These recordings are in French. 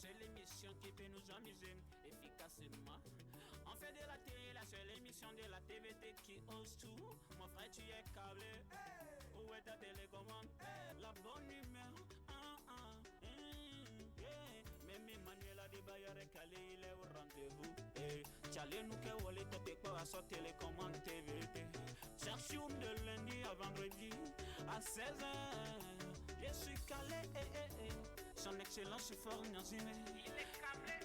seule émission qui peut nous amuser efficacement. On fait de la télé, la seule émission de la TVT qui ose tout. Mon frère, tu es câblé. Où est ta télécommande? La bonne humeur. Même Emmanuel a des bailleurs calé, il est au rendez-vous. Tchalé nous que wole tope quoi à sa télécommande TVT. Chaque jour de lundi à vendredi à 16h. Je suis calé. Son excellence est fort Nazime. Il est câblé.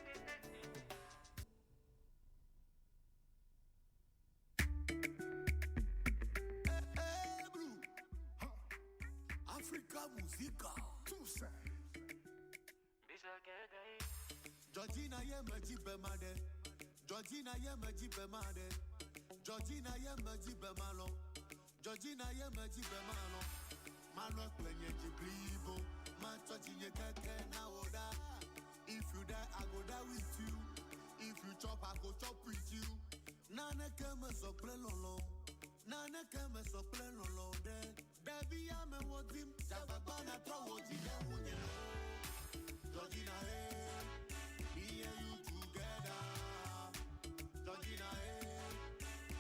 Africa Musica, tout ça. Georgina yema jibe made, Georgina yema jibe made, Georgina yema jibe malo, Georgina yema jibe malo. Malo kwenye jiblibo, machochi nye keke na oda. If you die, I go die with you. If you chop, I go chop with you. Nane keme so ple lolo, nane keme so ple lolo de. Baby, I'm a wodim, Jababana throw the unye. Georgina, me and you together. Georgina,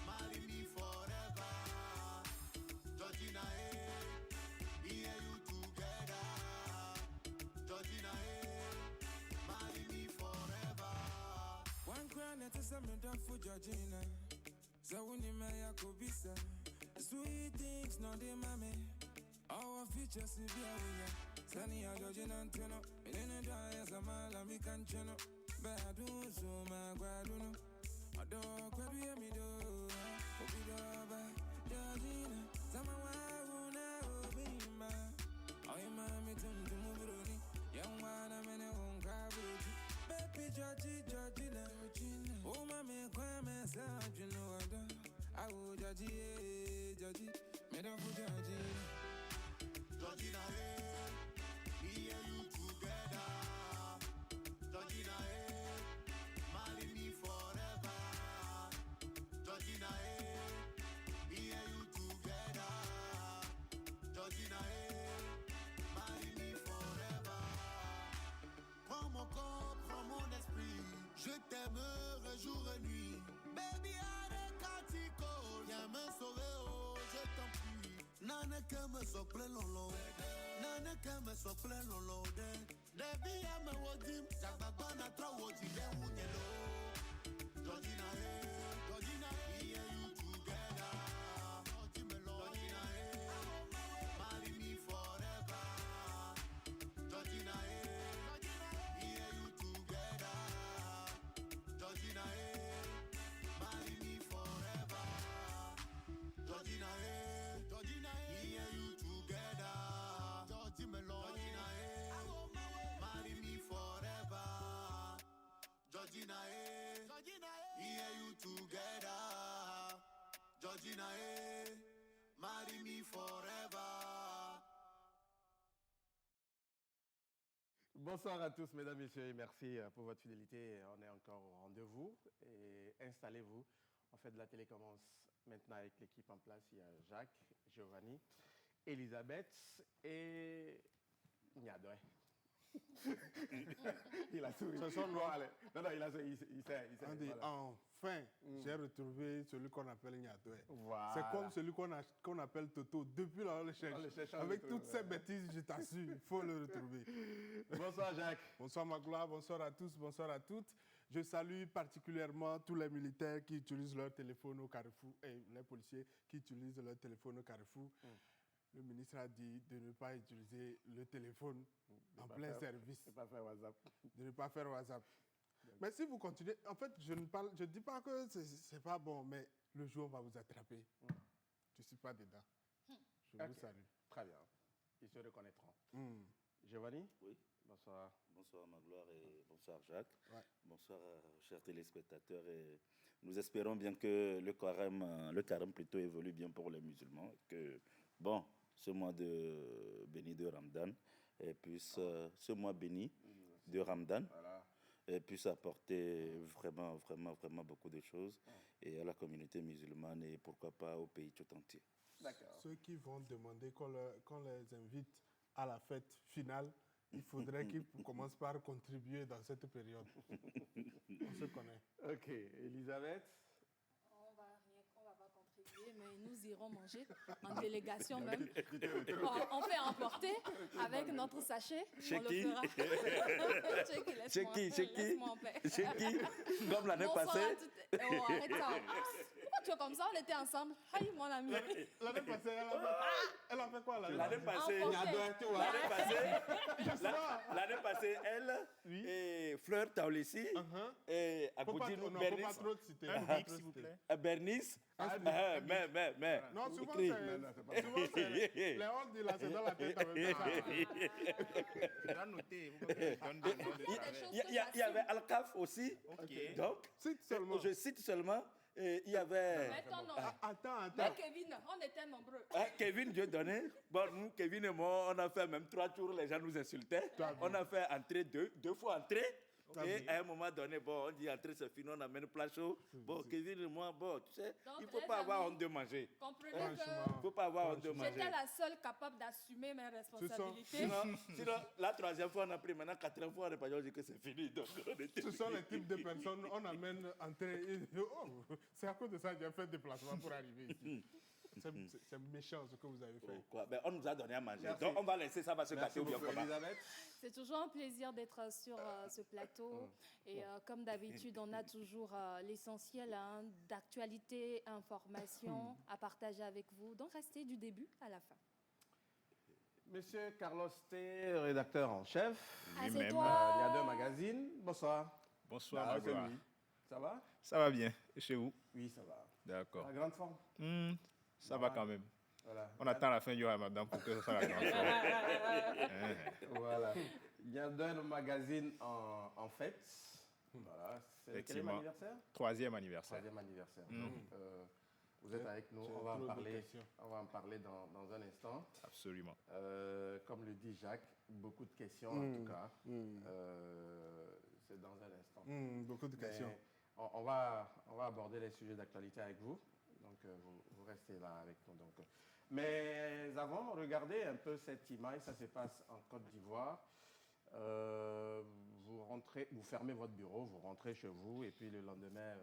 marry me forever. Georgina, me and you together. Georgina, marry me forever. One crown at a summit for Georgina. So when you may have sweet things, not the mammy. Our features is here. Sunny, I Georgina Antino. In a dry as a mile, and we can channel. But I do so, my guaduno. I don't quite hear me do. Georgina, someone will be my. I am mammy to move it. Young one, I'm in a home car. Baby Georgina. Oh, mammy, cry myself, you know I don't. I will Georgie, made up for Georgina. Georgina, me and you together. Georgina, marry me forever. Georgina, me and you together. Georgina, marry me forever. Prends mon corps, prends mon esprit. Je t'aimerai jour et nuit. Baby, arrête Katiko. Viens me sauver, oh, je t'en prie. Nane keme so ple lolo. Nane keme so ple lolo de. Debi ame wodim. Jababana throw oti de unyelo. Georgina, Georgina, me and you together. Georgina, marry me forever. Georgina, me and you together. Georgina, marry me forever. Georgina, Georgina, me and you together. Georgina, marry me forever. Georgina, me and you together. Georgina, marry me forever. Bonsoir à tous, mesdames, messieurs, et merci pour votre fidélité. On est encore au rendez-vous et installez-vous. On fait de la télé commence maintenant avec l'équipe en place. Il y a Jacques, Giovanni, Elisabeth et Niadoé. Il a souri. Ce sont nos... Non, il a souri. Il sait. On dit, Voilà. enfin, j'ai retrouvé celui qu'on appelle Niadoé. Voilà. C'est comme celui qu'on appelle Toto. Depuis là, on le cherche. Avec toutes ces bêtises, je t'assure, il faut le retrouver. Bonsoir Jacques. Bonsoir Magloire, bonsoir à tous, bonsoir à toutes. Je salue particulièrement tous les militaires qui utilisent leur téléphone au Carrefour et les policiers qui utilisent leur téléphone au Carrefour. Le ministre a dit de ne pas utiliser le téléphone en plein service. De ne pas faire WhatsApp. De ne pas faire WhatsApp. Mais si vous continuez, en fait, je ne dis pas que c'est pas bon, mais le jour on va vous attraper. Je ne suis pas dedans. Je vous salue. Très bien. Ils se reconnaîtront. Giovanni? Oui. Bonsoir. Bonsoir Magloire et bonsoir Jacques. Ouais. Bonsoir chers téléspectateurs. Et nous espérons bien que le carême plutôt évolue bien pour les musulmans. Que, bon, ce mois de béni de Ramadan, et puisse, ce mois béni de Ramadan, et puisse apporter vraiment beaucoup de choses et à la communauté musulmane et pourquoi pas au pays tout entier. D'accord. Ceux qui vont demander qu'on les invite à la fête finale, il faudrait qu'il commence par contribuer dans cette période. On se connaît. Ok, Elisabeth. On va pas contribuer, mais nous irons manger en délégation même. On fait emporter avec notre sachet. Chez on qui? le fera. Chez qui? Laisse-moi en paix. Chez qui? Comme l'année Bonsoir passée. à toutes- Oh, arrête ça. Pourquoi tu es comme ça? On était ensemble. Aïe, mon ami. L'année passée, elle a fait quoi L'année passée, l'année passée, elle et Fleur Taolissi et Faut pas, Aboudine non, faut pas Bernice. trop citer. Un faut pas mix, trop s'il vous citer. plaît. Bernice. Mais. Non, souvent, Écrit. c'est les hontes de la c'est dans la tête avec ça. Je dois noter. Vous pouvez que je donne des noms de travers. Il y avait Al-Kaf aussi. Ok. Donc, Cite seulement. je cite seulement. Et il y avait Mais ton nom. Attends. Mais Kevin, on était nombreux. Kevin Dieudonné. Bon, nous, Kevin et moi, on a fait même 3 tours, les gens nous insultaient. On a fait entrer deux fois entrer. Et à un moment donné, bon, on dit entrer, c'est fini, on amène plat chaud. Bon, Kevin et moi, bon, tu sais, Donc, il ne faut les pas avoir amis, honte de manger. Comprenez Il ne faut pas avoir honte de que manger. j'étais la seule capable d'assumer mes responsabilités. Sinon, la 3e fois, on a pris, maintenant 4e fois, on est pas dit que c'est fini. Donc, on était... Ce sont les types de personnes, on amène entrer. Oh, c'est à cause de ça que j'ai fait le déplacement pour arriver ici. C'est méchant ce que vous avez fait. Quoi? Ben, on nous a donné à manger. Merci. Donc, on va laisser ça va se Merci gâter ou bien beaucoup, comment. Elisabeth. C'est toujours un plaisir d'être sur ce plateau. Et comme d'habitude, on a toujours l'essentiel d'actualité, information à partager avec vous. Donc, restez du début à la fin. Monsieur Carlos T, rédacteur en chef. Ah, c'est Lui-même. toi. Il y a 2 magazines. Bonsoir. Bonsoir, Ah, ma c'est gloire. lui. Ça va? Ça va bien. Et chez vous? Oui, ça va. D'accord. La grande forme. Ça va quand même. Voilà. On attend la fin du Ramadan pour que ça soit la grande forme. Voilà. Il y a 2 magazines en fête. Voilà. C'est quel Effectivement. anniversaire? 3e anniversaire. 3e anniversaire. Donc, vous êtes avec nous. J'ai On va trop en de parler. questions. On va en parler dans un instant. Absolument. Comme le dit Jacques, beaucoup de questions en tout cas. C'est dans un instant. Beaucoup de questions. Mais on va aborder les sujets d'actualité avec vous. Donc, vous restez là avec nous. Donc. Mais avant, regardez un peu cette image. Ça se passe en Côte d'Ivoire. Vous fermez votre bureau, vous rentrez chez vous, et puis le lendemain,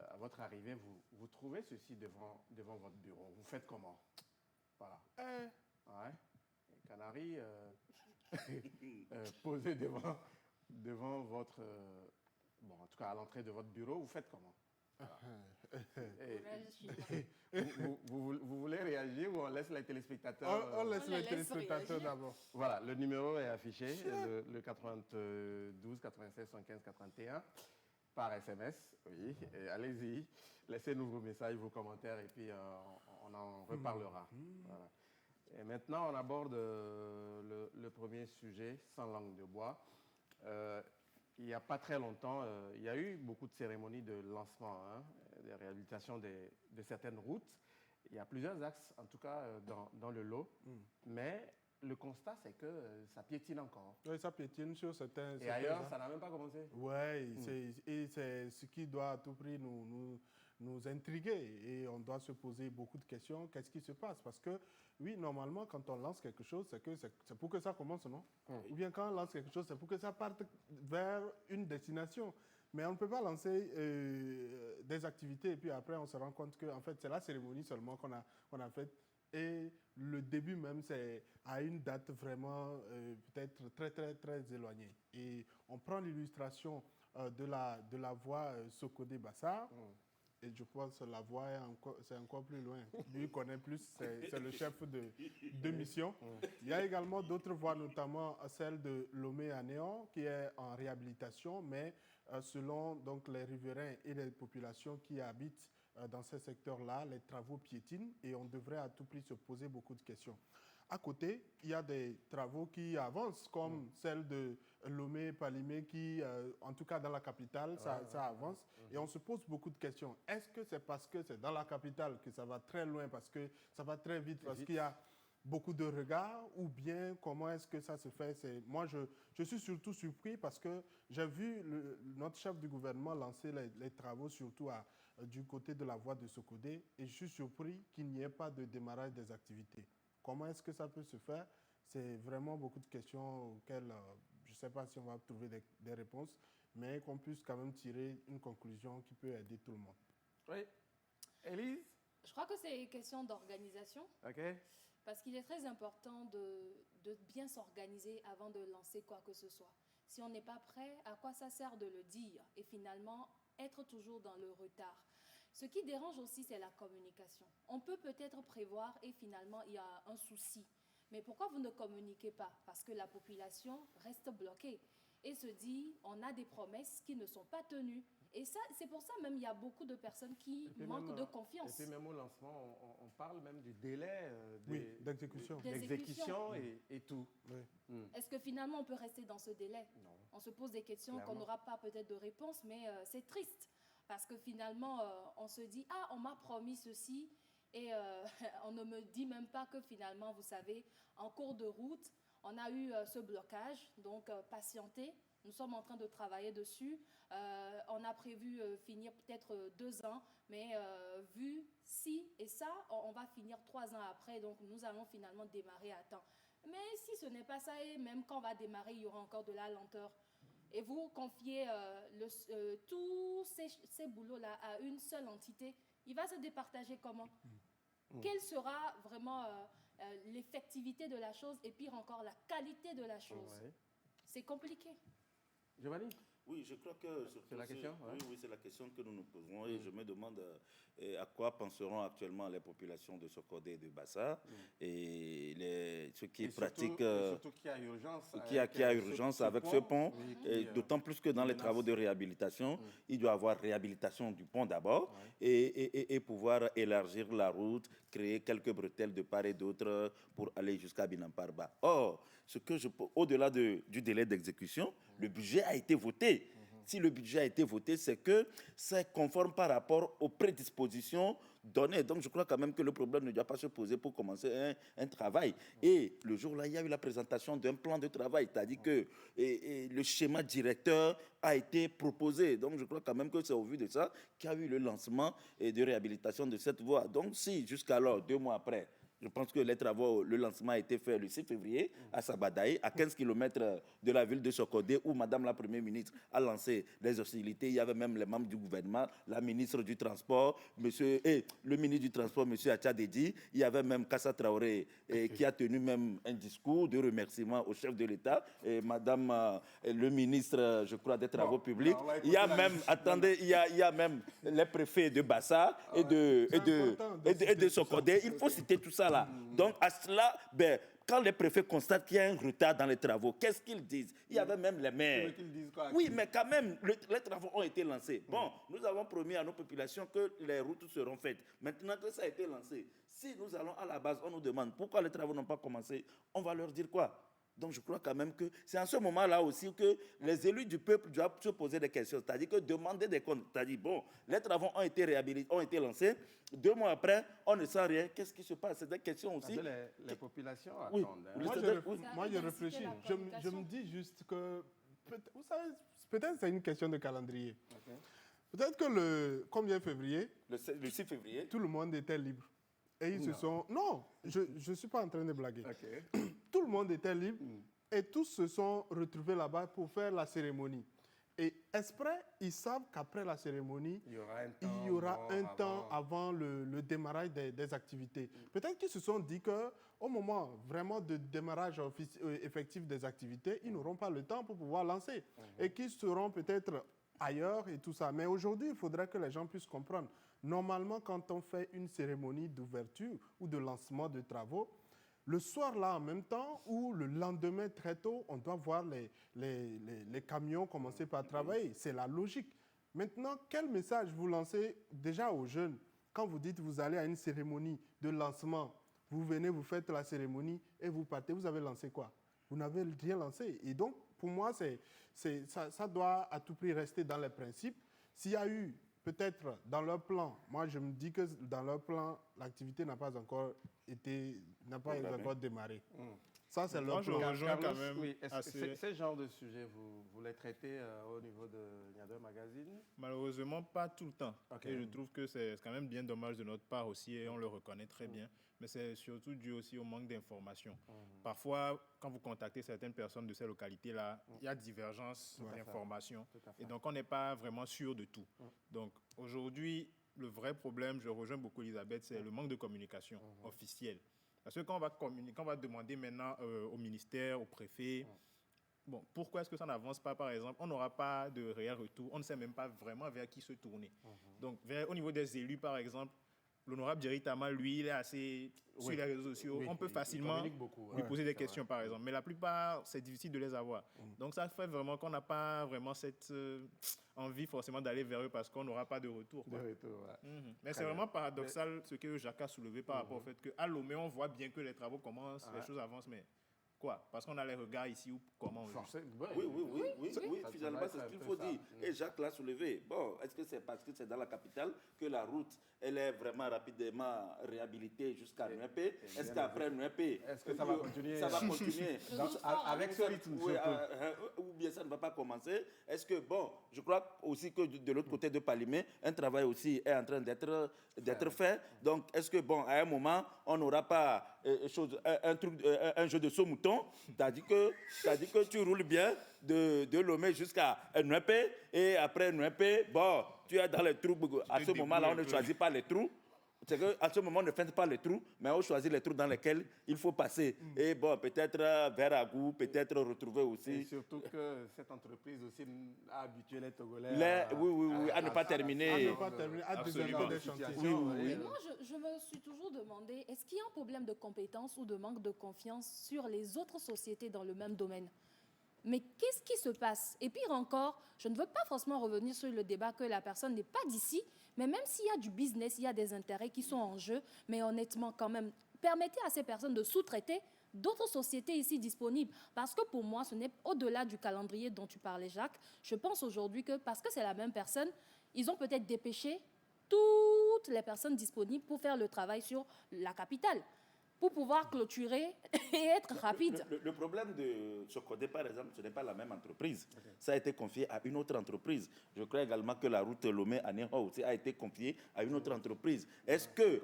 à votre arrivée, vous trouvez ceci devant votre bureau. Vous faites comment? Voilà. Ouais. Les Canaries posés devant votre... bon, en tout cas, à l'entrée de votre bureau, vous faites comment? Voilà. Vous voulez réagir ou on laisse les téléspectateurs On laisse On les les laisse téléspectateurs réagir. d'abord. Voilà, le numéro est affiché, le 92 96 75 81 par SMS. Oui, et allez-y, laissez-nous vos messages, vos commentaires et puis on en reparlera. Voilà. Et maintenant, on aborde le premier sujet, sans langue de bois. Il n'y a pas très longtemps, il y a eu beaucoup de cérémonies de lancement, de réhabilitation de certaines routes. Il y a plusieurs axes, en tout cas, dans le lot. Mais le constat, c'est que ça piétine encore. Oui, ça piétine sur certains... Et ailleurs, ça n'a même pas commencé. Oui, c'est ce qui doit à tout prix nous intriguer. Et on doit se poser beaucoup de questions. Qu'est-ce qui se passe? Parce que, oui, normalement, quand on lance quelque chose, c'est pour que ça commence, non? Ou bien quand on lance quelque chose, c'est pour que ça parte vers une destination. Mais on ne peut pas lancer des activités et puis après, on se rend compte que, en fait, c'est la cérémonie seulement qu'on a faite. Et le début même, c'est à une date vraiment peut-être très, très, très éloignée. Et on prend l'illustration de la voie Sokodé-Bassar. Et je pense que la voie, c'est encore plus loin. Lui, il connaît plus, c'est le chef de mission. Il y a également d'autres voies, notamment celle de Lomé à Néon, qui est en réhabilitation, mais selon donc, les riverains et les populations qui habitent dans ces secteurs-là, les travaux piétinent et on devrait à tout prix se poser beaucoup de questions. À côté, il y a des travaux qui avancent, comme celle de Lomé-Palimé, qui, en tout cas dans la capitale, ça avance. Et on se pose beaucoup de questions. Est-ce que c'est parce que c'est dans la capitale que ça va très loin, parce que ça va très vite, parce qu'il y a beaucoup de regards, ou bien comment est-ce que ça se fait? Moi, je suis surtout surpris parce que j'ai vu notre chef du gouvernement lancer les travaux, surtout du côté de la voie de Sokodé, et je suis surpris qu'il n'y ait pas de démarrage des activités. Comment est-ce que ça peut se faire? C'est vraiment beaucoup de questions auxquelles je ne sais pas si on va trouver des réponses, mais qu'on puisse quand même tirer une conclusion qui peut aider tout le monde. Oui. Élise? Je crois que c'est une question d'organisation. OK. Parce qu'il est très important de bien s'organiser avant de lancer quoi que ce soit. Si on n'est pas prêt, à quoi ça sert de le dire? Et finalement, être toujours dans le retard. Ce qui dérange aussi, c'est la communication. On peut peut-être prévoir et finalement, il y a un souci. Mais pourquoi vous ne communiquez pas? Parce que la population reste bloquée et se dit, on a des promesses qui ne sont pas tenues. Et ça, c'est pour ça même il y a beaucoup de personnes qui manquent de confiance. Et puis même au lancement, on parle même du délai d'exécution. D'exécution et tout. Oui. Est-ce que finalement on peut rester dans ce délai? Non. On se pose des questions qu'on n'aura pas peut-être de réponse, mais c'est triste. Parce que finalement, on se dit, ah, on m'a promis ceci, et on ne me dit même pas que finalement, vous savez, en cours de route, on a eu ce blocage, donc patientez. Nous sommes en train de travailler dessus. On a prévu finir peut-être 2 ans, mais vu ci et ça, on va finir 3 ans après, donc nous allons finalement démarrer à temps. Mais si ce n'est pas ça, et même quand on va démarrer, il y aura encore de la lenteur. Et vous confiez tous ces boulots-là à une seule entité, il va se départager comment? Quelle sera vraiment l'effectivité de la chose et pire encore, la qualité de la chose? C'est compliqué. Giovanni? Oui, je crois que c'est la question. Oui, c'est la question que nous nous posons et je me demande à quoi penseront actuellement les populations de Sokode et de Bassa et ceux qui pratiquent. Surtout qu'il y a urgence. Qu'il y a urgence avec ce pont, d'autant plus que dans les travaux de réhabilitation, il doit y avoir réhabilitation du pont d'abord et pouvoir élargir la route, créer quelques bretelles de part et d'autre pour aller jusqu'à Binamparba. Or, au-delà du délai d'exécution, le budget a été voté. Si le budget a été voté, c'est que c'est conforme par rapport aux prédispositions données. Donc, je crois quand même que le problème ne doit pas se poser pour commencer un travail. Et le jour-là, il y a eu la présentation d'un plan de travail, c'est-à-dire que le schéma directeur a été proposé. Donc, je crois quand même que c'est au vu de ça qu'il y a eu le lancement de réhabilitation de cette voie. Donc, si jusqu'alors, 2 mois après, je pense que les travaux, le lancement a été fait le 6 février à Sabadaï, à 15 km de la ville de Sokode, où Madame la Première ministre a lancé les hostilités. Il y avait même les membres du gouvernement, la ministre du Transport, le ministre du Transport, M. Atchadedi. Il y avait même Kassa Traoré qui a tenu même un discours de remerciement au chef de l'État. Et Madame le ministre, je crois, des Travaux publics. Il y a même, il y a même les préfets de Bassa et de Sokode. Il faut citer tout ça. Donc, à cela, quand les préfets constatent qu'il y a un retard dans les travaux, qu'est-ce qu'ils disent? Il y avait même les maires. Oui, mais quand même, les travaux ont été lancés. Bon, nous avons promis à nos populations que les routes seront faites. Maintenant que ça a été lancé, si nous allons à la base, on nous demande pourquoi les travaux n'ont pas commencé, on va leur dire quoi? Donc, je crois quand même que c'est en ce moment-là aussi que les élus du peuple doivent se poser des questions. C'est-à-dire que demander des comptes. C'est-à-dire, bon, les travaux ont été réhabilités, ont été lancés. 2 mois après, on ne sent rien. Qu'est-ce qui se passe? C'est des questions aussi. Les populations oui. attendent. Moi, je réfléchis. Je me dis juste que, vous savez, peut-être c'est une question de calendrier. Okay. Peut-être que le combien février? Le 6 février. Tout le monde était libre. Et ils se sont... Non, je ne suis pas en train de blaguer. Okay. Tout le monde était libre et tous se sont retrouvés là-bas pour faire la cérémonie. Et exprès, ils savent qu'après la cérémonie, il y aura un temps avant le démarrage des activités. Peut-être qu'ils se sont dit qu'au moment vraiment de démarrage effectif des activités, ils n'auront pas le temps pour pouvoir lancer. Et qu'ils seront peut-être ailleurs et tout ça. Mais aujourd'hui, il faudrait que les gens puissent comprendre. Normalement, quand on fait une cérémonie d'ouverture ou de lancement de travaux, le soir, là, en même temps, ou le lendemain, très tôt, on doit voir les camions commencer par travailler. C'est la logique. Maintenant, quel message vous lancez déjà aux jeunes quand vous dites que vous allez à une cérémonie de lancement, vous venez, vous faites la cérémonie et vous partez, vous avez lancé quoi? Vous n'avez rien lancé. Et donc, pour moi, ça doit à tout prix rester dans les principes. S'il y a eu peut-être dans leur plan, moi je me dis que dans leur plan, l'activité n'a pas encore démarré. Ça, c'est Moi, leur je plan. rejoins quand Carlos, même oui, est-ce que assez. ces genres de sujets, vous les traitez au niveau de Niader Magazine? Malheureusement, pas tout le temps. Ok. Et je trouve que c'est quand même bien dommage de notre part aussi, et on le reconnaît très bien. Mais c'est surtout dû aussi au manque d'informations. Parfois, quand vous contactez certaines personnes de ces localités-là, il y a divergence d'informations. Tout à fait. Et donc, on n'est pas vraiment sûr de tout. Donc, aujourd'hui, le vrai problème, je rejoins beaucoup Elisabeth, c'est le manque de communication officielle. Parce que quand on va communiquer, on va demander maintenant au ministère, au préfet, bon, pourquoi est-ce que ça n'avance pas, par exemple? On n'aura pas de réel retour. On ne sait même pas vraiment vers qui se tourner. Donc, au niveau des élus, par exemple, l'honorable Jerry Tama, lui, il est assez sur les réseaux sociaux. Oui, on peut il facilement communique beaucoup, lui ouais. poser des C'est questions, vrai. par exemple. Mais la plupart, c'est difficile de les avoir. Donc, ça fait vraiment qu'on n'a pas vraiment cette envie forcément d'aller vers eux parce qu'on n'aura pas de retour, quoi. De retour, ouais. Mais Très c'est bien. vraiment paradoxal ce que Jacques a soulevé par rapport au fait qu'à Lomé, on voit bien que les travaux commencent, les choses avancent, mais quoi? Parce qu'on a les regards ici ou comment on joue. Forcément, Oui, Ça finalement, va c'est être ce qu'il un faut peu ça. dire. Et Jacques l'a soulevé. Bon, est-ce que c'est parce que c'est dans la capitale que la route, elle est vraiment rapidement réhabilitée jusqu'à Nuépé? Est-ce qu'après Nuépé, Est-ce que ça va continuer? Ça va continuer. Avec ce rythme, Oui, surtout. ou bien ça ne va pas commencer. Est-ce que, bon, je crois aussi que de l'autre côté de Palimé, un travail aussi est en train d'être fait. Donc, est-ce que, bon, à un moment, on n'aura pas un jeu de saut-mouton, c'est-à-dire que tu roules bien de Lomé jusqu'à Nuépé, et après Nuépé, bon, tu es dans les trous. À ce moment-là, on ne choisit pas les trous. C'est qu'à ce moment, on ne fait pas les trous, mais on choisit les trous dans lesquels il faut passer. Et bon, peut-être vers Agou, peut-être retrouver Et aussi. surtout que cette entreprise aussi a habitué les Togolais Oui, à ne pas terminer. À ne pas terminer, à déserter des chantiers. Mais moi, je me suis toujours demandé, est-ce qu'il y a un problème de compétence ou de manque de confiance sur les autres sociétés dans le même domaine? Mais qu'est-ce qui se passe? Et pire encore, je ne veux pas forcément revenir sur le débat que la personne n'est pas d'ici, mais même s'il y a du business, il y a des intérêts qui sont en jeu, mais honnêtement, quand même, permettez à ces personnes de sous-traiter d'autres sociétés ici disponibles. Parce que pour moi, ce n'est au-delà du calendrier dont tu parlais, Jacques. Je pense aujourd'hui que, parce que c'est la même personne, ils ont peut-être dépêché toutes les personnes disponibles pour faire le travail sur la capitale, pour pouvoir clôturer et être rapide. Le problème de Sokodé, par exemple, ce n'est pas la même entreprise. Ça a été confié à une autre entreprise. Je crois également que la route Lomé à Ného aussi a été confiée à une autre entreprise. Est-ce que...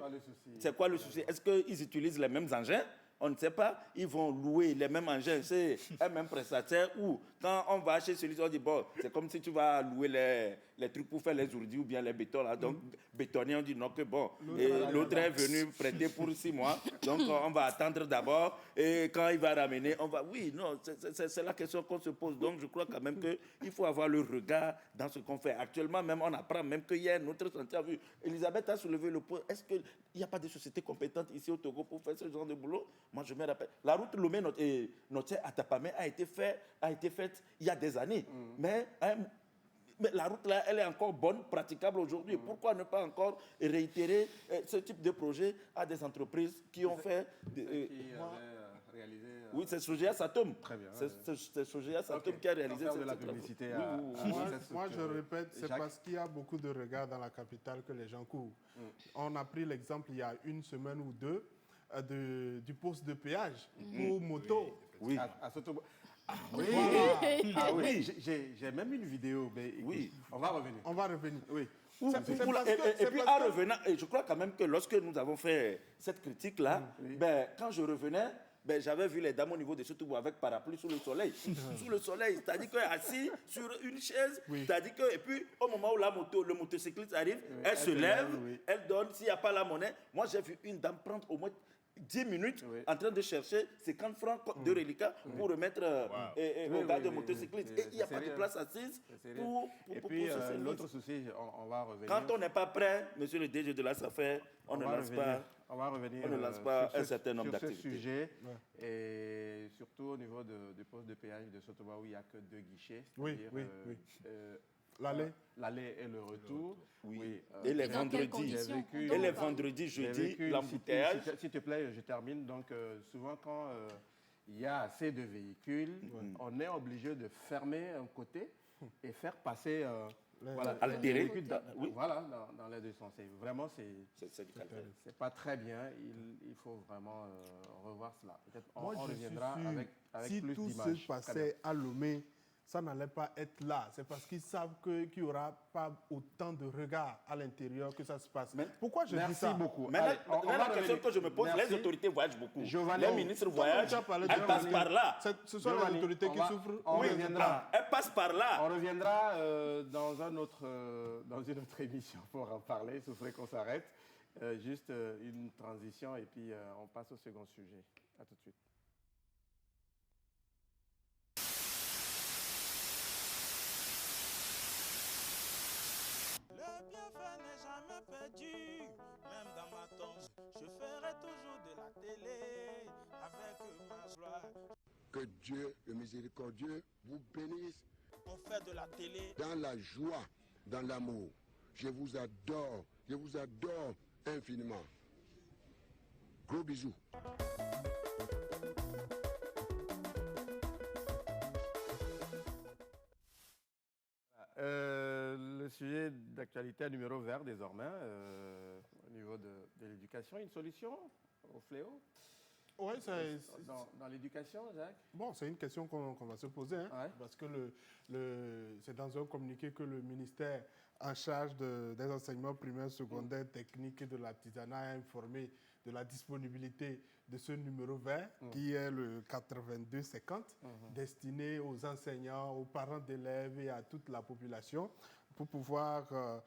C'est quoi le souci? Est-ce qu'ils utilisent les mêmes engins? On ne sait pas, ils vont louer les mêmes engins, c'est un même prestataire, ou quand on va chez celui-ci, on dit, bon, c'est comme si tu vas louer les trucs pour faire les ourdis ou bien les bétons, là. Donc, bétonnier, on dit non, que bon, l'autre est venu prêter pour 6 mois, donc on va attendre d'abord, et quand il va ramener, on va... Oui, non, c'est la question qu'on se pose. Donc, je crois quand même qu'il faut avoir le regard dans ce qu'on fait. Actuellement, même, on apprend même qu'il y a un autre chantier. Elisabeth a soulevé le point. Est-ce qu'il n'y a pas de sociétés compétentes ici au Togo pour faire ce genre de boulot? Moi, je me rappelle. La route Lomé notre à Tapamé a été faite il y a des années. Mais la route là, elle est encore bonne, praticable aujourd'hui. Pourquoi ne pas encore réitérer ce type de projet à des entreprises qui ont fait... réalisé... Oui, c'est Sogea Satom. Très bien. C'est Sogea Satom qui a réalisé de cette la travaux. publicité. Moi, je répète, c'est parce qu'il y a beaucoup de regards dans la capitale que les gens courent. On a pris l'exemple il y a 1 semaine ou 2 du poste de péage pour moto. Oui. À Sotobo. Oui, j'ai même une vidéo, mais Oui. on va revenir. On va revenir. Oui. Et puis en revenant, et je crois quand même que lorsque nous avons fait cette critique-là, ben, quand je revenais, ben, j'avais vu les dames au niveau de ce tubo avec parapluie sous le soleil. Sous le soleil, c'est-à-dire qu'assis sur une chaise, c'est-à-dire que, et puis au moment où le motocycliste arrive, elle se lève, elle donne, s'il n'y a pas la monnaie. Moi, j'ai vu une dame prendre au moins 10 minutes en train de chercher 50 francs de reliquats pour remettre au gars de motocycliste. Et il n'y a pas de place assise pour Et puis, ce service. l'autre souci, on va revenir. Quand on n'est pas prêt, monsieur le DG de la SAFER, on ne lance pas. On va revenir on ne lance pas sur un certain nombre ce d'activités. sujet, et surtout au niveau du poste de péage de Sotoba où il n'y a que 2 guichets. Oui, c'est-à-dire, L'aller. L'aller et le retour. Oui. Et les dans quelles vendredis, conditions? et les vendredis, jeudi, l'embouteillage. S'il te plaît, je termine. Donc, souvent, quand il y a assez de véhicules, on est obligé de fermer un côté et faire passer Voilà, Altéré. véhicule Oui. Voilà, dans les deux sens. Vraiment, C'est du calvaire. c'est pas très bien. Il faut vraiment revoir cela. Peut-être Moi, on je suis reviendra sûr, avec si plus tout d'images. se passait à Lomé, ça n'allait pas être là. C'est parce qu'ils savent qu'il n'y aura pas autant de regards à l'intérieur que ça se passe. Pourquoi je dis Merci ça? beaucoup. Maintenant, Allez, on va la question revenir. que je me pose, Merci. les autorités voyagent beaucoup. Giovanni, Les ministres voyagent, tu as parlé de elles passent Giovanni. par là. Ce sont les Giovanni, autorités qui on va- souffrent. on Oui, reviendra. Elles passent par là. On reviendra dans une autre émission pour en parler. Souffrez qu'on s'arrête. Juste une transition et puis on passe au second sujet. À tout de suite. Le bienfait n'est jamais perdu, même dans ma tombe. Je ferai toujours de la télé avec ma joie. Que Dieu, le miséricordieux, vous bénisse On fait de la télé. dans la joie, dans l'amour. Je vous adore infiniment. Gros bisous. Le sujet d'actualité à numéro vert désormais, au niveau de l'éducation, une solution au fléau Oui, dans l'éducation, Jacques? bon, c'est une question qu'on va se poser, hein, Ouais. parce que c'est dans un communiqué que le ministère en charge des enseignements primaires, secondaires, techniques et de l'artisanat a informé de la disponibilité de ce numéro vert qui est le 8250, destiné aux enseignants, aux parents d'élèves et à toute la population pour pouvoir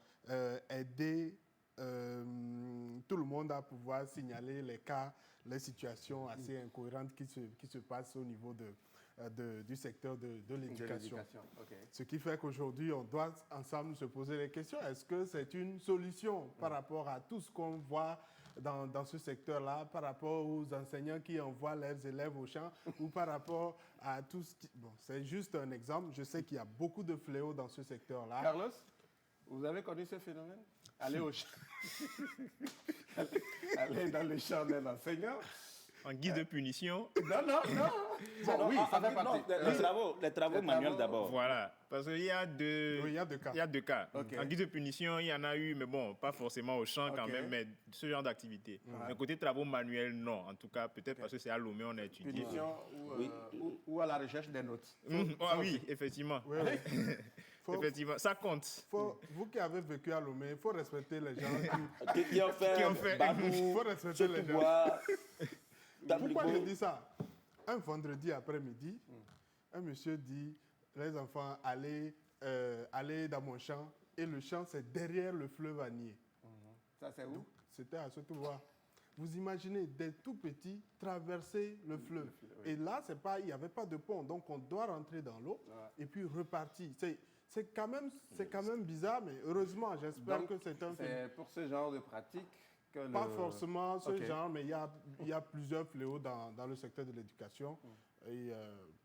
aider tout le monde à pouvoir signaler les cas, les situations assez incohérentes qui se passent au niveau du secteur de l'éducation. Ok. Ce qui fait qu'aujourd'hui, on doit ensemble se poser les questions. Est-ce que c'est une solution par rapport à tout ce qu'on voit dans ce secteur-là, par rapport aux enseignants qui envoient leurs élèves au champ ou par rapport à tout ce qui... Bon, c'est juste un exemple. Je sais qu'il y a beaucoup de fléaux dans ce secteur-là. Carlos, vous avez connu ce phénomène? Aller au champ. Aller dans le champ d'un enseignant. En guise de punition. Non. Bon, oui, ça fait partie. Les travaux manuels d'abord. Voilà. Parce qu'il y a deux, Oui, il y a deux cas. il y a deux cas. Ok. En guise de punition, il y en a eu, mais bon, pas forcément au champ quand Ok. même, mais ce genre d'activité. Mais côté travaux manuels, non. En tout cas, peut-être parce que c'est à Lomé, on a étudié. Punition Oui. ou à la recherche des notes. Ah oui, effectivement. Oui, oui. Effectivement, ça compte. Vous qui avez vécu à Lomé, il faut respecter les gens Qui ont fait, Qui ont fait- Il Babou, faut respecter les gens. bois, Pourquoi je dis ça? Un vendredi après-midi, un monsieur dit, les enfants, allez dans mon champ. Et le champ, c'est derrière le fleuve Agnier. Ça, c'est où? C'était à Sotoua. Vous imaginez, des tout petits traverser le fleuve. oui. Et là, il n'y avait pas de pont. Donc, on doit rentrer dans l'eau et puis repartir. C'est quand même bizarre, mais heureusement, j'espère Donc, que c'est un phénomène. C'est pour ce genre de pratique que Pas forcément ce Ok. genre, mais il y a plusieurs fléaux dans le secteur de l'éducation. Et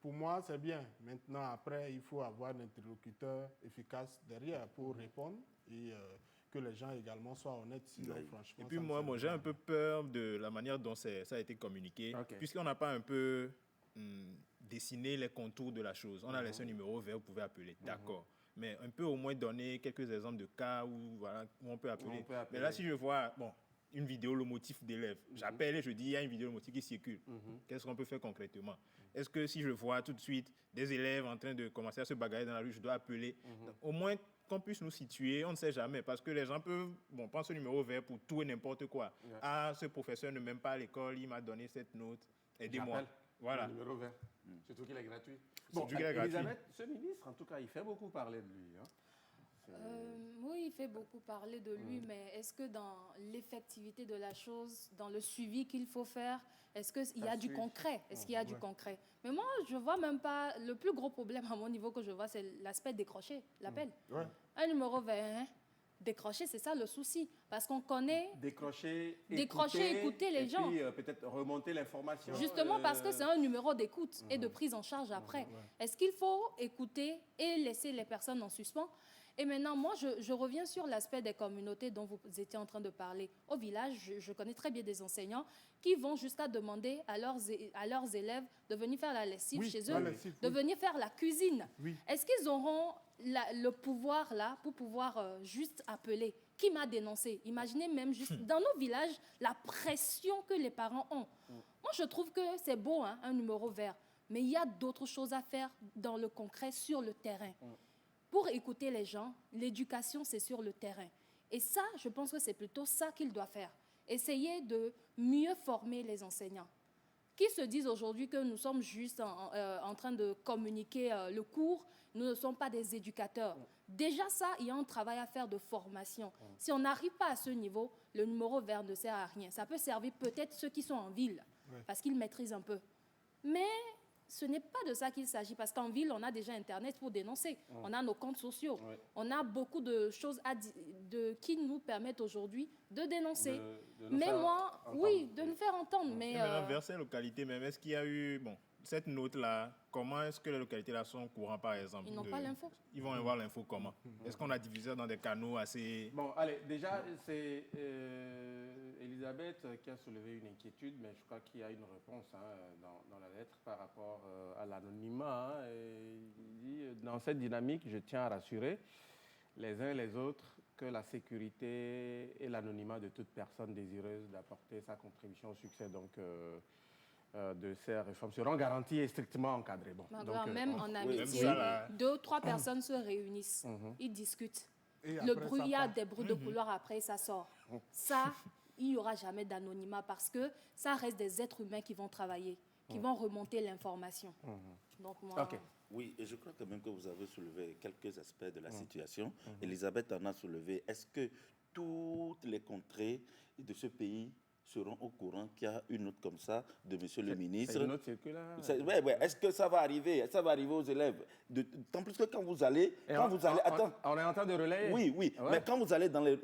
pour moi, c'est bien. Maintenant, après, il faut avoir un interlocuteur efficace derrière pour répondre et que les gens également soient honnêtes. Sinon, franchement, Et puis ça ne moi, sert à j'ai rien. un peu peur de la manière dont ça a été communiqué, Ok. puisqu'on n'a pas un peu dessiné les contours de la chose. On a laissé un numéro vert, vous pouvez appeler, d'accord. Mais un peu au moins donner quelques exemples de cas où on peut appeler. peut appeler. Mais là, si je vois, une vidéo, le motif d'élève, j'appelle et je dis, il y a une vidéo, le motif qui circule. Qu'est-ce qu'on peut faire concrètement? Est-ce que si je vois tout de suite des élèves en train de commencer à se bagarrer dans la rue, je dois appeler? Donc, au moins qu'on puisse nous situer, on ne sait jamais, parce que les gens peuvent prendre ce numéro vert pour tout et n'importe quoi. Ah, ce professeur ne m'aime pas à l'école, il m'a donné cette note, aidez-moi. J'appelle. Voilà. Le numéro vert. Surtout qu'il est gratuit. Surtout qu'il est gratuit. Elisabeth, ce ministre, en tout cas, il fait beaucoup parler de lui. Hein. Oui, il fait beaucoup parler de lui, mais est-ce que dans l'effectivité de la chose, dans le suivi qu'il faut faire, est-ce qu'il y a du concret? Est-ce qu'il y a du concret? Mais moi, je ne vois même pas... Le plus gros problème à mon niveau que je vois, c'est l'aspect décroché, l'appel. Ouais. Un numéro 21, décrocher, c'est ça le souci. Parce qu'on connaît... Décrocher, écouter les et gens. puis peut-être remonter l'information. Justement parce que c'est un numéro d'écoute et de prise en charge après. Est-ce qu'il faut écouter et laisser les personnes en suspens? Et maintenant, moi, je reviens sur l'aspect des communautés dont vous étiez en train de parler. Au village, je connais très bien des enseignants qui vont jusqu'à demander à leurs élèves de venir faire la lessive chez eux, de venir faire la cuisine. Est-ce qu'ils auront le pouvoir là pour pouvoir juste appeler? Qui m'a dénoncé? Imaginez même juste dans nos villages la pression que les parents ont. Moi, je trouve que c'est beau, hein, un numéro vert, mais il y a d'autres choses à faire dans le concret, sur le terrain. Pour écouter les gens, l'éducation, c'est sur le terrain. Et ça, je pense que c'est plutôt ça qu'il doit faire. Essayer de mieux former les enseignants. Qui se disent aujourd'hui que nous sommes juste en train de communiquer le cours, nous ne sommes pas des éducateurs. Déjà ça, il y a un travail à faire de formation. Si on n'arrive pas à ce niveau, le numéro vert ne sert à rien. Ça peut servir peut-être ceux qui sont en ville, parce qu'ils maîtrisent un peu. Mais ce n'est pas de ça qu'il s'agit, parce qu'en ville, on a déjà Internet pour dénoncer. On a nos comptes sociaux. On a beaucoup de choses qui nous permettent aujourd'hui de dénoncer. Mais moi, oui, de nous faire entendre. Mais maintenant, vers ces localités, même, est-ce qu'il y a eu... Bon, cette note-là, comment est-ce que les localités-là sont au courant, par exemple? Ils n'ont pas l'info. Ils vont avoir l'info comment? Est-ce qu'on a divisé dans des canaux assez... Bon, allez, déjà, c'est Elisabeth qui a soulevé une inquiétude, mais je crois qu'il y a une réponse dans la lettre par rapport à l'anonymat. Hein, il dit, dans cette dynamique, je tiens à rassurer les uns et les autres que la sécurité et l'anonymat de toute personne désireuse d'apporter sa contribution au succès de ces réformes seront garantis et strictement encadrés. Bon, même en amitié, 2 ou 3 personnes se réunissent, ils discutent. Le bruit, il y a des bruits de couloir, après ça sort. Ça, il n'y aura jamais d'anonymat parce que ça reste des êtres humains qui vont travailler, qui vont remonter l'information. Donc moi... Oui, et je crois quand même que vous avez soulevé quelques aspects de la situation. Elisabeth en a soulevé. Est-ce que toutes les contrées de ce pays seront au courant qu'il y a une note comme ça de monsieur le ministre? C'est une note circulaire. Ouais. Est-ce que ça va arriver? Ça va arriver aux élèves? Tant plus que quand vous allez... Attends. On est en train de relayer. Oui. Ouais. Mais quand vous allez dans les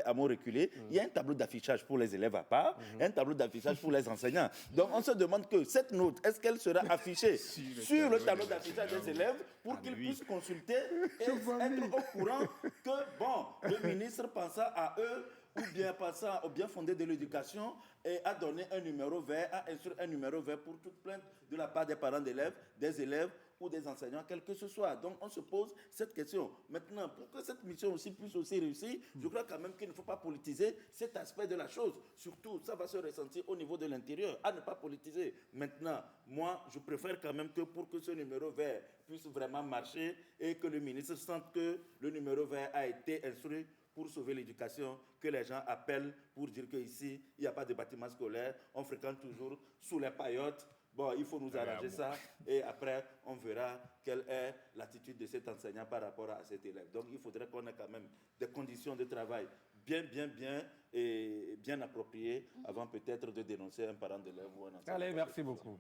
hameaux reculés, il y a un tableau d'affichage pour les élèves à part, un tableau d'affichage pour les enseignants. Donc on se demande que cette note, est-ce qu'elle sera affichée sur le tableau d'affichage des élèves pour qu'ils puissent consulter et être au courant que, bon, le ministre pensa à eux, ou bien passant au bien fondé de l'éducation et a donné un numéro vert, a instruit un numéro vert pour toute plainte de la part des parents d'élèves, des élèves ou des enseignants, quel que ce soit. Donc on se pose cette question. Maintenant, pour que cette mission aussi puisse aussi réussir, je crois quand même qu'il ne faut pas politiser cet aspect de la chose. Surtout, ça va se ressentir au niveau de l'intérieur, à ne pas politiser. Maintenant, moi, je préfère quand même que pour que ce numéro vert puisse vraiment marcher et que le ministre sente que le numéro vert a été instruit pour sauver l'éducation, que les gens appellent pour dire qu'ici, il n'y a pas de bâtiment scolaire, on fréquente toujours sous les paillotes. Bon, il faut nous arranger ça et après, on verra quelle est l'attitude de cet enseignant par rapport à cet élève. Donc, il faudrait qu'on ait quand même des conditions de travail bien appropriées avant peut-être de dénoncer un parent d'élève ou un enseignant. Allez, merci beaucoup.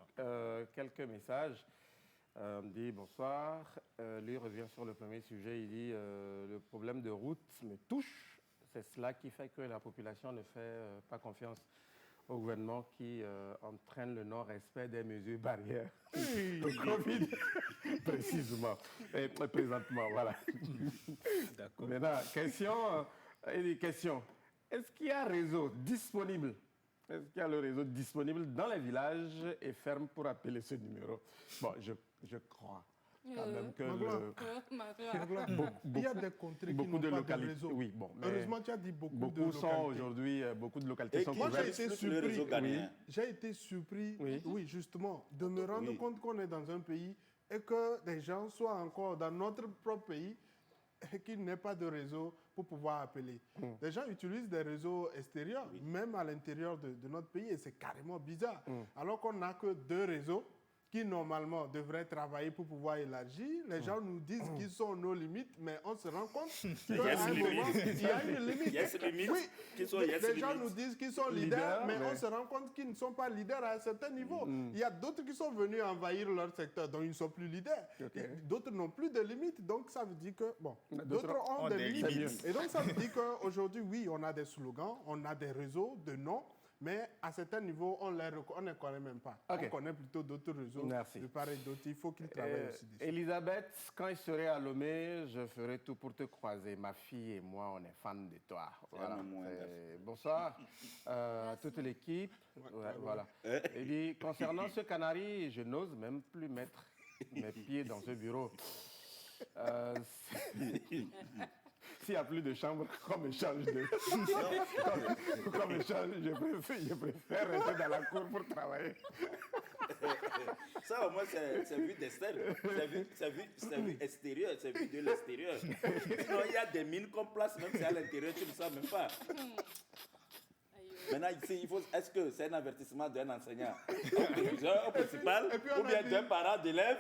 Quelques messages. On dit bonsoir. Lui revient sur le premier sujet. Il dit le problème de route me touche. C'est cela qui fait que la population ne fait pas confiance au gouvernement qui entraîne le non-respect des mesures barrières de Covid, précisément. Et présentement, voilà. D'accord. Maintenant, question. Est-ce qu'il y a un réseau disponible? Est-ce qu'il y a le réseau disponible dans les villages et ferme pour appeler ce numéro? Bon, je crois quand même que il y a des contrées qui n'ont pas de réseau. Oui, bon, heureusement, tu as dit beaucoup de localités. Sont aujourd'hui, beaucoup de localités sont couvertes. J'ai été surpris, oui, justement, de me rendre compte qu'on est dans un pays et que des gens soient encore dans notre propre pays et qu'il n'y ait pas de réseau pour pouvoir appeler. Les gens utilisent des réseaux extérieurs, même à l'intérieur de notre pays, et c'est carrément bizarre. Alors qu'on n'a que 2 réseaux qui, normalement, devraient travailler pour pouvoir élargir. Les gens nous disent qu'ils sont nos limites, mais on se rend compte qu'à un moment, il y a une limite. Les gens nous disent qu'ils sont leaders, mais on se rend compte qu'ils ne sont pas leaders à un certain niveau. Il y a d'autres qui sont venus envahir leur secteur, donc ils ne sont plus leaders. D'autres n'ont plus de limites, donc ça veut dire que, bon, d'autres ont des limites. Et donc ça veut dire qu'aujourd'hui, oui, on a des slogans, on a des réseaux de noms, Mais à certains niveaux, on ne connaît même pas. Ok. On connaît plutôt d'autres réseaux Merci. de part et d'autre. Il faut qu'ils travaillent aussi dessus. Elisabeth, quand je serai à Lomé, je ferai tout pour te croiser. Ma fille et moi, on est fans de toi. Voilà. Bonsoir à toute l'équipe. Ouais, voilà. Il dit, concernant ce canari, je n'ose même plus mettre mes pieds dans ce bureau. S'il n'y a plus de chambre, qu'on me change de... qu'on me change, je préfère rester dans la cour pour travailler. Ça, au moins, c'est vu d'extérieur. C'est vu extérieur, c'est vu de l'extérieur. Sinon, il y a des mines qu'on place, même si à l'intérieur, tu ne sais même pas. Maintenant, ici, est-ce que c'est un avertissement d'un enseignant au principal, ou bien d'un parent d'élève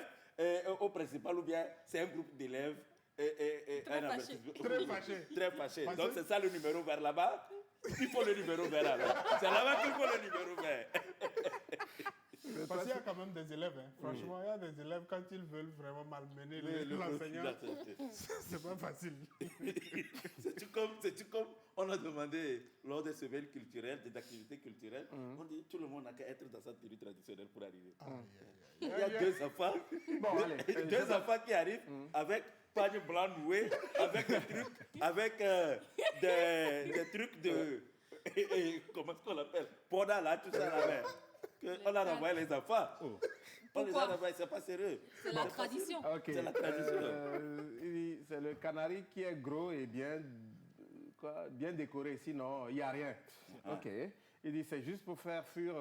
au principal, ou bien c'est un groupe d'élèves Très fâché. Très fâché. Très fâché. Donc, c'est ça le numéro vert là-bas. Il faut le numéro vert alors. C'est là-bas qu'il faut le numéro vert. Parce qu'il y a quand même des élèves. Hein. Franchement, il y a des élèves, quand ils veulent vraiment malmener l'enseignant, c'est pas facile. C'est-tu comme on a demandé lors des semaines culturelles, des activités culturelles, on dit tout le monde n'a qu'à être dans sa tenue traditionnelle pour arriver. Il y a deux enfants, deux enfants qui arrivent avec pagne blanc noué, avec des trucs de... comment est-ce qu'on l'appelle? Poda là, tout ça là. On a renvoyé les enfants. On les a renvoyés, c'est pas sérieux. C'est la tradition. Okay. C'est la tradition. C'est le canari qui est gros et bien décoré, sinon il n'y a rien. Ok. Il dit c'est juste pour faire fuir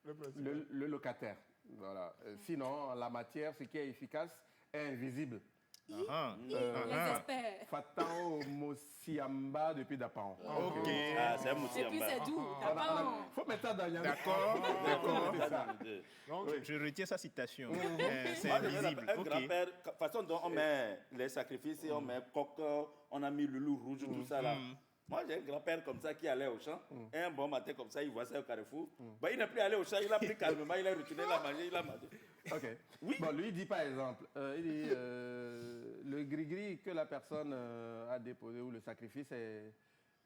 le locataire. Voilà. Sinon, la matière, ce qui est efficace, est invisible. Les experts. Fatao Mosiamba depuis Dapan. Ok. Ah, c'est un Et puis Moussiamba. c'est doux. Dapan. Il faut mettre ça dans Yann. D'accord. Donc, Je retiens sa citation. C'est Moi, je veux invisible. un Ok. grand-père, la façon dont on met les sacrifices, on met coq, on a mis le loup rouge, tout ça là. Moi, j'ai un grand-père comme ça qui allait au champ. Et un bon matin comme ça, il voit ça au carrefour. Bah, il n'est plus allé au champ, il a pris calmement, il a retourné, il a mangé, il a mangé. Ok. Oui. Bon, lui, il dit par exemple, il dit le gris-gris que la personne a déposé ou le sacrifice,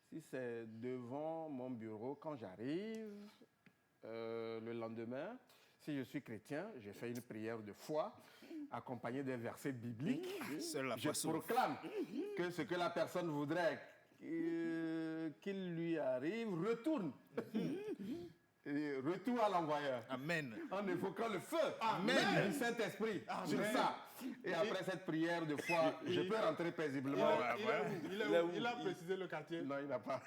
si c'est devant mon bureau, quand j'arrive le lendemain, si je suis chrétien, j'ai fait une prière de foi accompagnée des versets bibliques. Seule la Je foi sauve. proclame que ce que la personne voudrait qu'il lui arrive retourne. Et retour à l'envoyeur. Amen. En évoquant le feu du Saint-Esprit sur ça. Et après cette prière de foi, je peux rentrer paisiblement. il a précisé le quartier. Non, il n'a pas.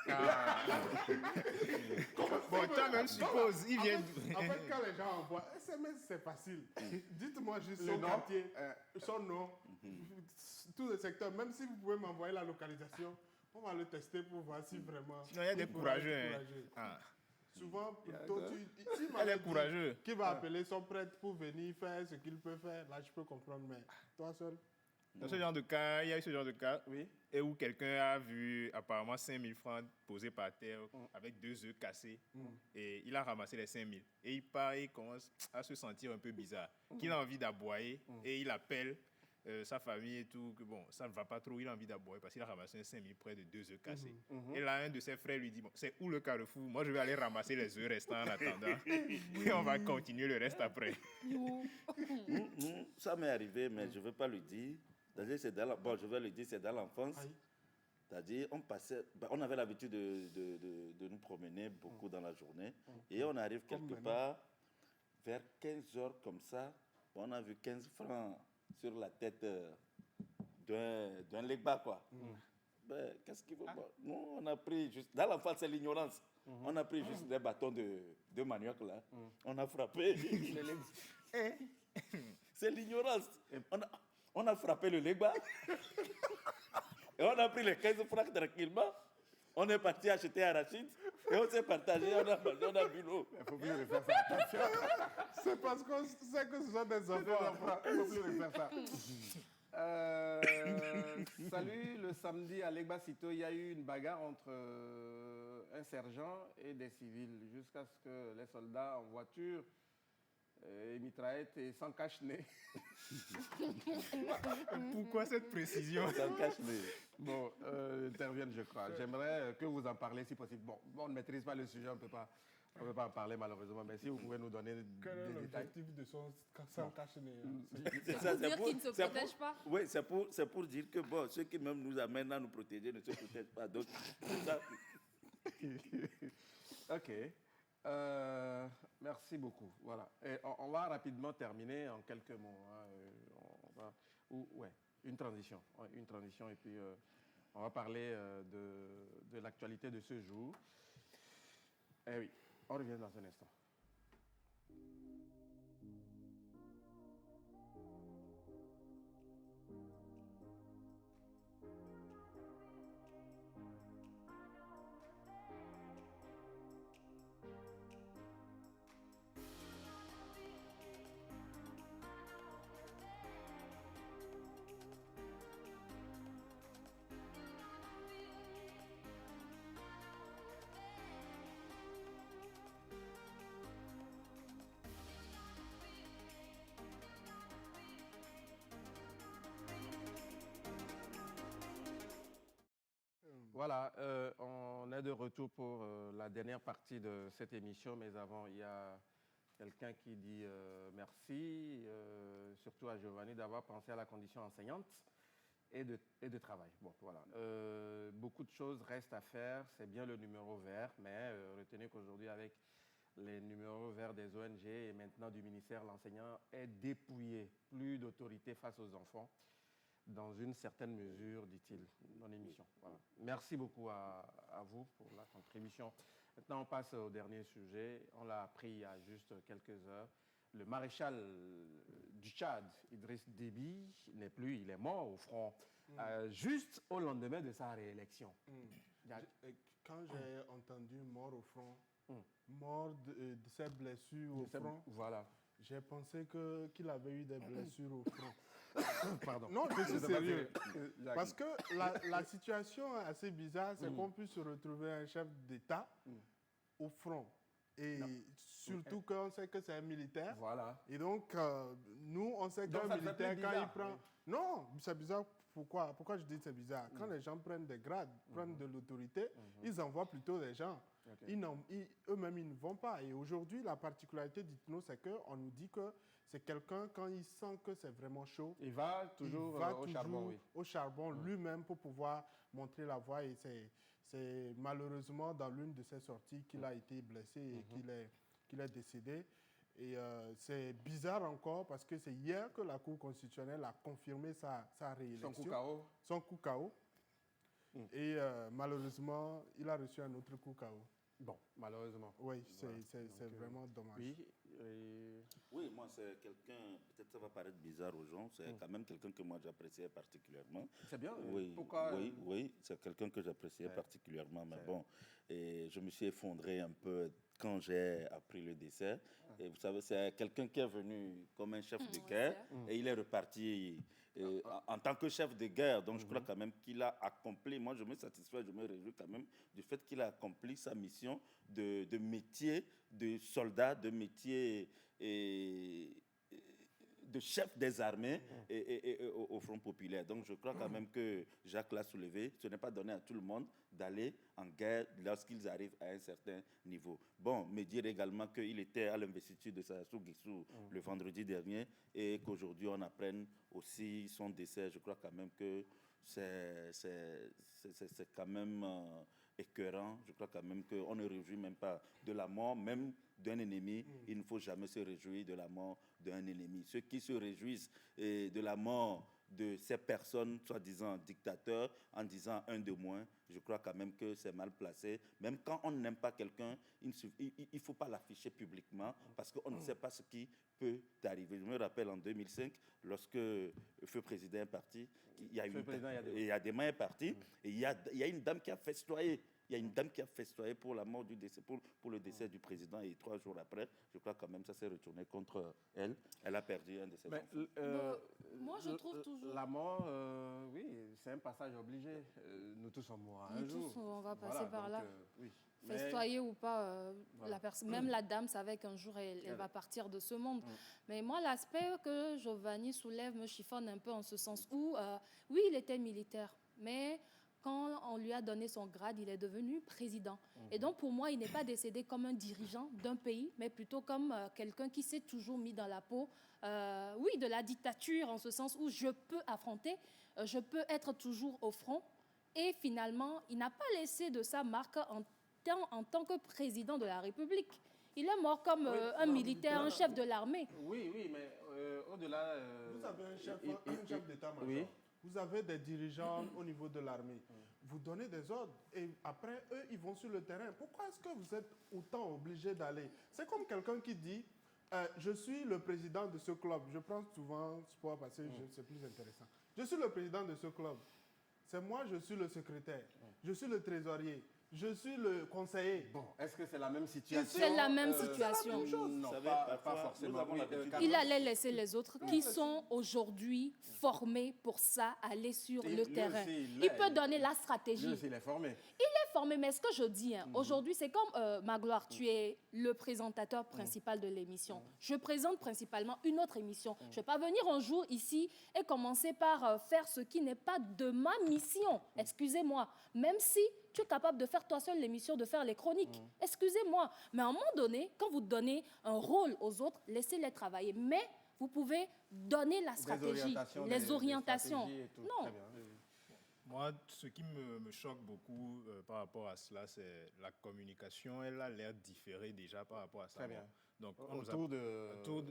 Bon, toi-même suppose, il vient En fait, quand les gens envoient SMS, c'est facile. Dites-moi juste son nom, quartier, son nom, tout le secteur. Même si vous pouvez m'envoyer la localisation, on va le tester pour voir si vraiment... Sinon, il y a des courageux. Hein. courageux. Ah. Souvent, plutôt, Elle est courageux. Qui va appeler son prêtre pour venir faire ce qu'il peut faire, là, je peux comprendre. Mais toi seul... Dans ce genre de cas, il y a eu ce genre de cas Oui. et où quelqu'un a vu apparemment 5 000 francs posés par terre avec 2 œufs cassés et il a ramassé les 5 000. Et il part, il commence à se sentir un peu bizarre, qu'il a envie d'aboyer et il appelle sa famille et tout, que bon, ça ne va pas trop, il a envie d'aboyer parce qu'il a ramassé 5 000 près de 2 œufs cassés. Et là, un de ses frères lui dit, bon, c'est où le carrefour? Moi, je vais aller ramasser les œufs restants en attendant et on va continuer le reste après. Ça m'est arrivé, mais je ne veux pas le dire. C'est-à-dire, bon, je vais le dire, c'est dans l'enfance. C'est-à-dire, on avait l'habitude de nous promener beaucoup dans la journée. Et on arrive quelque part, vers 15 heures comme ça, on a vu 15 francs sur la tête d'un legba, quoi. Ben, qu'est-ce qu'il faut? Nous, on a pris juste... Dans l'enfance, c'est l'ignorance. On a pris juste des bâtons de manioc, là. On a frappé. C'est l'ignorance. On a frappé le legba. Et on a pris les 15 francs tranquillement. On est parti acheter arachide. Et on s'est partagé, on a mangé, on a bu l'eau. Il ne faut plus refaire ça. Attention. C'est parce qu'on sait que ce sont des enfants. Il ne faut plus refaire ça. Salut, le samedi à Legbasito, il y a eu une bagarre entre un sergent et des civils jusqu'à ce que les soldats en voiture mitraillette et sans cache-nez. Pourquoi cette précision? Ça me cache les... Bon, interviennent, je crois. J'aimerais que vous en parliez si possible. Bon, on ne maîtrise pas le sujet, on ne peut pas en parler malheureusement, mais si vous pouvez nous donner Quel est des détails. l'objectif de son sans cache-nez? C'est Pour dire qu'ils ne se c'est protègent pas. Oui, c'est pour dire que bon, ceux qui même nous amènent à nous protéger ne se protègent pas. Donc, c'est ça. Ok. Merci beaucoup. Voilà. Et on va rapidement terminer en quelques mots. Hein. Une transition. Ouais, une transition et puis on va parler de l'actualité de ce jour. Eh oui, on revient dans un instant. Voilà, on est de retour pour la dernière partie de cette émission, mais avant, il y a quelqu'un qui dit merci, surtout à Giovanni, d'avoir pensé à la condition enseignante et de travail. Bon, voilà. Beaucoup de choses restent à faire, c'est bien le numéro vert, mais retenez qu'aujourd'hui, avec les numéros verts des ONG et maintenant du ministère, l'enseignant est dépouillé, plus d'autorité face aux enfants. Dans une certaine mesure, dit-il, dans l'émission. Voilà. Merci beaucoup à vous pour la contribution. Maintenant, on passe au dernier sujet. On l'a appris il y a juste quelques heures. Le maréchal du Tchad, Idriss Déby, n'est plus, il est mort au front, juste au lendemain de sa réélection. Quand j'ai entendu mort au front, mort de ses blessures au front, voilà. J'ai pensé qu'il avait eu des blessures au front. Pardon. Non, je suis sérieux. Parce que la situation est assez bizarre, c'est qu'on puisse retrouver un chef d'État au front. Et surtout qu'on sait que c'est un militaire. Voilà. Et donc, nous, on sait qu'un militaire, quand il prend... Oui. Non, c'est bizarre. Pourquoi je dis que c'est bizarre? Quand les gens prennent des grades, prennent de l'autorité, ils envoient plutôt des gens. Okay. Eux-mêmes, ils ne vont pas. Et aujourd'hui, la particularité d'Itno, c'est qu'on nous dit que c'est quelqu'un, quand il sent que c'est vraiment chaud, il va toujours au charbon. Oui. Au charbon lui-même pour pouvoir montrer la voie. Et c'est malheureusement dans l'une de ses sorties qu'il a été blessé et qu'il est décédé. Et c'est bizarre encore parce que c'est hier que la Cour constitutionnelle a confirmé sa réélection. Son coup KO. Et malheureusement, il a reçu un autre coup KO. Bon, malheureusement. Oui, c'est vraiment dommage. Oui, moi, c'est quelqu'un, peut-être ça va paraître bizarre aux gens, c'est quand même quelqu'un que moi j'appréciais particulièrement. C'est bien. Oui, pourquoi oui, c'est quelqu'un que j'appréciais particulièrement, mais bon, et je me suis effondré un peu quand j'ai appris le décès. Et vous savez, c'est quelqu'un qui est venu comme un chef de guerre et il est reparti en tant que chef de guerre. Donc, je crois quand même qu'il a accompli, moi je me satisfais, je me réjouis quand même du fait qu'il a accompli sa mission de métier, de soldat, de métier de chef des armées et au Front populaire. Donc, je crois quand même que Jacques l'a soulevé. Ce n'est pas donné à tout le monde d'aller en guerre lorsqu'ils arrivent à un certain niveau. Bon, me dire également qu'il était à l'investiture de Sassou Nguesso le vendredi dernier et qu'aujourd'hui, on apprenne aussi son décès. Je crois quand même que c'est quand même écœurant. Je crois quand même qu'on ne réjouit même pas de la mort, même d'un ennemi. Il ne faut jamais se réjouir de la mort d'un ennemi. Ceux qui se réjouissent de la mort de ces personnes, soi-disant dictateurs, en disant un de moins, je crois quand même que c'est mal placé. Même quand on n'aime pas quelqu'un, il ne faut pas l'afficher publiquement parce qu'on ne sait pas ce qui peut arriver. Je me rappelle en 2005, lorsque le feu président est parti, il y a des mains est parti et il y a une dame qui a festoyé Il y a une dame qui a festoyé pour la mort du décès, pour le décès du président, et 3 jours après, je crois quand même ça s'est retourné contre elle. Elle a perdu un de ses enfants. Moi, je trouve toujours... La mort, oui, c'est un passage obligé. Nous tous sommes morts un jour. Tous, on va passer par là. Oui. Festoyer ou pas, Voilà. même la dame savait qu'un jour, elle va partir de ce monde. Mais moi, l'aspect que Giovanni soulève me chiffonne un peu en ce sens où, oui, il était militaire, mais... Quand on lui a donné son grade, il est devenu président. Et donc, pour moi, il n'est pas décédé comme un dirigeant d'un pays, mais plutôt comme quelqu'un qui s'est toujours mis dans la peau, oui, de la dictature, en ce sens où je peux affronter, je peux être toujours au front. Et finalement, il n'a pas laissé de sa marque en tant que président de la République. Il est mort comme un militaire, un chef de l'armée. Oui, mais au-delà... Vous avez un chef d'état-major. Oui. Vous avez des dirigeants au niveau de l'armée. Vous donnez des ordres et après, eux, ils vont sur le terrain. Pourquoi est-ce que vous êtes autant obligé d'aller? C'est comme quelqu'un qui dit, je suis le président de ce club. Je prends souvent sport parce que c'est plus intéressant. Je suis le président de ce club. C'est moi, je suis le secrétaire. Je suis le trésorier. Je suis le conseiller. Bon, est-ce que c'est la même situation? C'est la même situation. Non, pas forcément. Il allait laisser les autres qui sont aujourd'hui formés pour ça aller sur le terrain. Il peut donner la stratégie. Lui aussi, il est formé. Il est formé, mais ce que je dis, aujourd'hui, c'est comme Magloire, tu es le présentateur principal de l'émission. Je présente principalement une autre émission. Je ne vais pas venir un jour ici et commencer par faire ce qui n'est pas de ma mission. Excusez-moi. Même si tu es capable de faire toi seul l'émission, de faire les chroniques. Excusez-moi. Mais à un moment donné, quand vous donnez un rôle aux autres, laissez-les travailler. Mais vous pouvez donner la stratégie, les orientations. Non. Moi, ce qui me choque beaucoup par rapport à cela, c'est la communication. Elle a l'air différée déjà par rapport à ça. Très bien. Donc,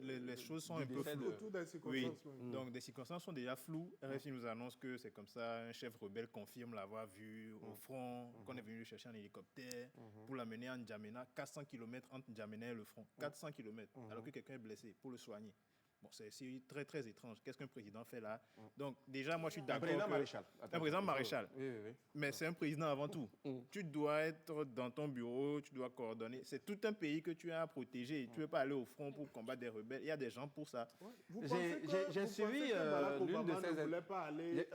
les choses sont un peu floues. Autour des circonstances. Oui. Donc, des circonstances sont déjà floues. RFI nous annonce que c'est comme ça. Un chef rebelle confirme l'avoir vu au front, qu'on est venu le chercher en hélicoptère pour l'amener à N'Djamena. 400 km entre N'Djamena et le front. 400 km, alors que quelqu'un est blessé pour le soigner. Bon, c'est très, très étrange. Qu'est-ce qu'un président fait là? Donc, déjà, moi, je suis d'accord. Un président maréchal. Oui. Mais c'est un président avant tout. Tu dois être dans ton bureau, tu dois coordonner. C'est tout un pays que tu as à protéger. Tu ne veux pas aller au front pour combattre des rebelles. Il y a des gens pour ça. J'ai suivi l'une de ces... ne voulait pas aller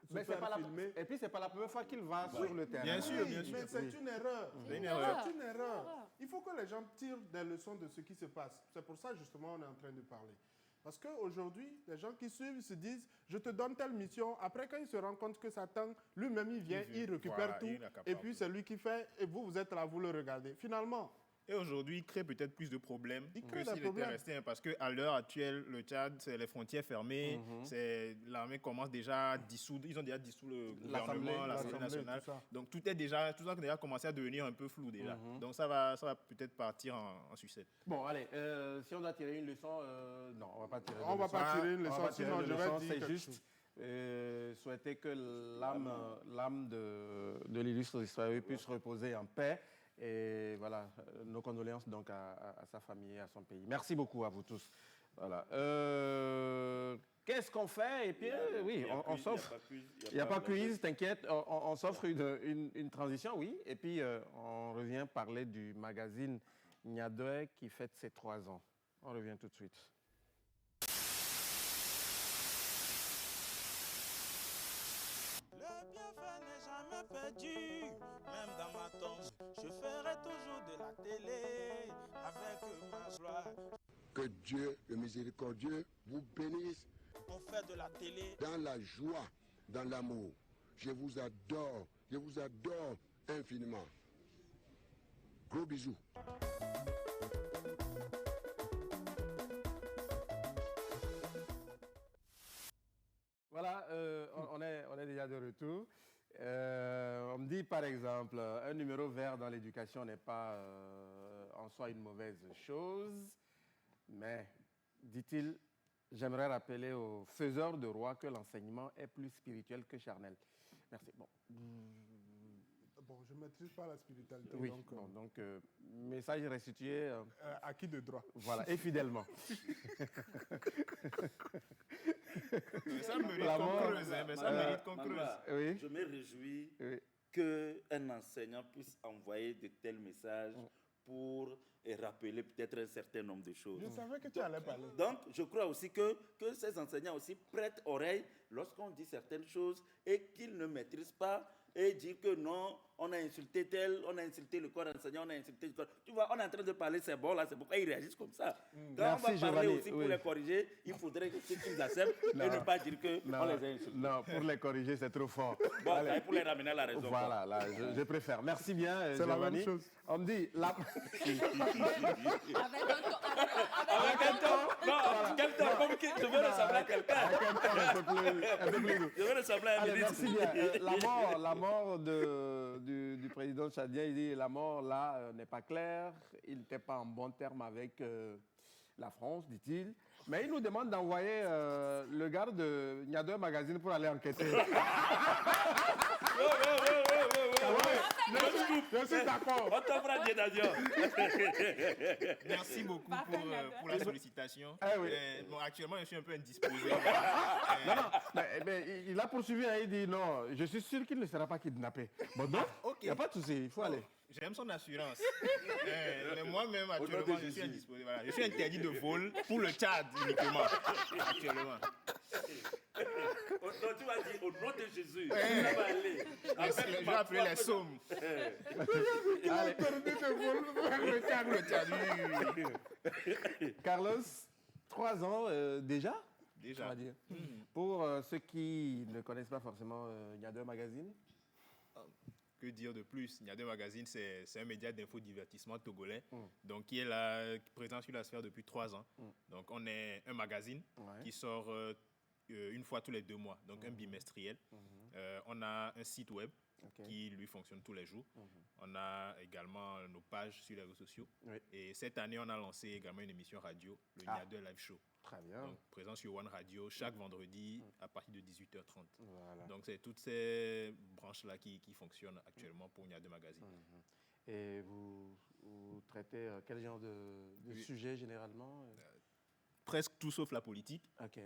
mais filmer. Et puis, ce n'est pas la première fois qu'il va sur le terrain. Bien sûr. Mais c'est une erreur. C'est une erreur. C'est une erreur. Il faut que les gens tirent des leçons de ce qui se passe. C'est pour ça, justement, on est en train de parler. Parce qu'aujourd'hui, les gens qui suivent se disent, je te donne telle mission. Après, quand ils se rendent compte que ça tend, lui-même, il vient, il récupère tout. Et puis, c'est lui qui fait, et vous êtes là, vous le regardez. Finalement... Et aujourd'hui, il crée peut-être plus de problèmes que s'il était resté. Parce qu'à l'heure actuelle, le Tchad, c'est les frontières fermées. L'armée commence déjà à dissoudre. Ils ont déjà dissous le gouvernement, l'Assemblée nationale. Donc tout ça a déjà commencé à devenir un peu flou déjà. Donc ça va peut-être partir en sucette. Bon, allez, si on doit tirer une leçon, non, on ne va pas tirer une leçon. Sinon, je vais dire c'est juste souhaiter que l'âme de l'illustre historien puisse reposer en paix. Et voilà, nos condoléances donc à sa famille et à son pays. Merci beaucoup à vous tous. Voilà. Qu'est-ce qu'on fait? Et puis, oui, on s'offre. Il n'y a pas quiz, t'inquiète. On s'offre une transition, oui. Et puis, on revient parler du magazine Niadoé qui fête ses 3 ans. On revient tout de suite. Le bienfait n'est jamais perdu, même dans ma tombe. Je ferai toujours de la télé avec ma joie. Que Dieu, le miséricordieux, vous bénisse. On fait de la télé dans la joie, dans l'amour. Je vous adore infiniment. Gros bisous. Voilà, on est déjà de retour. On me dit par exemple, un numéro vert dans l'éducation n'est pas en soi une mauvaise chose, mais, dit-il, j'aimerais rappeler aux faiseurs de rois que l'enseignement est plus spirituel que charnel. Merci. Bon, je ne maîtrise pas la spiritualité. Oui, donc message restitué. À qui de droit? Voilà, et fidèlement. Ça mérite qu'on creuse. Oui. Je me réjouis qu'un enseignant puisse envoyer de tels messages pour rappeler peut-être un certain nombre de choses. Je savais que tu allais parler. Donc, je crois aussi que ces enseignants aussi prêtent oreille lorsqu'on dit certaines choses et qu'ils ne maîtrisent pas et dire que non, on a insulté tel, on a insulté le corps enseignant, on a insulté le corps. Tu vois, on est en train de parler, c'est bon là, c'est pourquoi ils réagissent comme ça. Quand Merci, on va parler Giovanni, aussi pour les corriger, il faudrait qu'ils acceptent et ne pas dire qu'on les a insultés. Non, pour les corriger, c'est trop fort. Bon, ça est pour les ramener à la raison. Voilà, là, je préfère. Merci bien, C'est la Giovanni. même chose. On me dit... Avec un ton, non, quel ton, comme qui je veux ressembler à quelqu'un. Avec un ton un peu plus doux. Je veux ressembler à un Allez, ministre. merci bien. La mort du président tchadien, il dit la mort là n'est pas claire. Il n'était pas en bon terme avec la France, dit-il. Mais il nous demande d'envoyer le gars de Niado Magazine pour aller enquêter. Je suis d'accord. On t'offre un billet d'avion. Merci beaucoup pour la sollicitation. Ah oui. Bon, actuellement, je suis un peu indisposé. Mais il a poursuivi et il dit non, je suis sûr qu'il ne sera pas kidnappé. Bon, donc, il n'y a pas de souci, il faut aller. J'aime son assurance. Mais moi-même, actuellement, je suis indisposé. Voilà. Je suis interdit de vol pour le Tchad uniquement. Actuellement. Donc tu vas dire au nom de Jésus, ça va aller. Je vais appeler les sommes. Allez. Carlos, 3 ans déjà. Déjà. On va dire. Pour ceux qui ne connaissent pas forcément Niado Magazine. Que dire de plus? Niado Magazine, c'est un média d'infodivertissement togolais, donc qui est là, présent sur la sphère depuis 3 ans. Donc on est un magazine qui sort une fois tous les 2 mois, donc un bimestriel. On a un site web qui lui fonctionne tous les jours. On a également nos pages sur les réseaux sociaux. Et cette année, on a lancé également une émission radio, le Niado Live Show. Très bien. Donc, présent sur One Radio chaque vendredi à partir de 18h30. Voilà. Donc, c'est toutes ces branches-là qui fonctionnent actuellement pour Niado Magazine. Et vous traitez quel genre de sujet généralement Presque tout sauf la politique,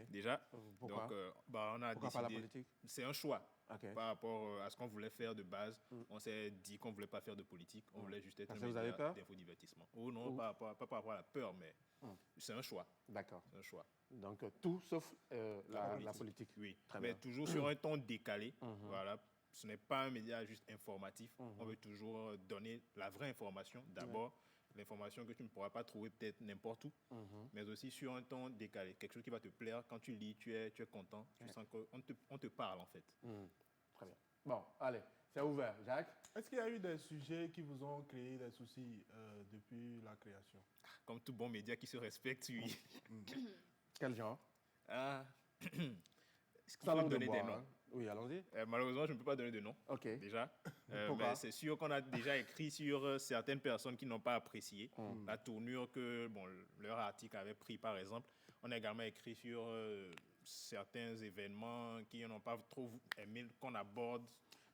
déjà. Pourquoi? Donc, on a Pourquoi décidé... pas la politique? C'est un choix. Par rapport à ce qu'on voulait faire de base, on s'est dit qu'on ne voulait pas faire de politique, on voulait juste être un vous avez média peur d'infodivertissement. Oh non, pas par rapport à la peur, mais c'est un choix. D'accord. C'est un choix. Donc tout sauf la politique. Oui, Très mais bien. toujours sur un ton décalé. Voilà. Ce n'est pas un média juste informatif. On veut toujours donner la vraie information. D'abord, l'information que tu ne pourras pas trouver peut-être n'importe où, mais aussi sur un ton décalé. Quelque chose qui va te plaire. Quand tu lis, tu es content. Tu sens qu'on te parle, en fait. Très bien. Bon, allez, c'est ouvert. Jacques? Est-ce qu'il y a eu des sujets qui vous ont créé des soucis depuis la création? Comme tout bon média qui se respecte, oui. Quel genre? Est-ce qu'il faut donner des noms? Oui, allons-y. Malheureusement, je ne peux pas donner de nom, déjà. Mais c'est sûr qu'on a déjà écrit sur certaines personnes qui n'ont pas apprécié la tournure que leur article avait pris, par exemple. On a également écrit sur certains événements qui n'ont pas trop aimé qu'on aborde.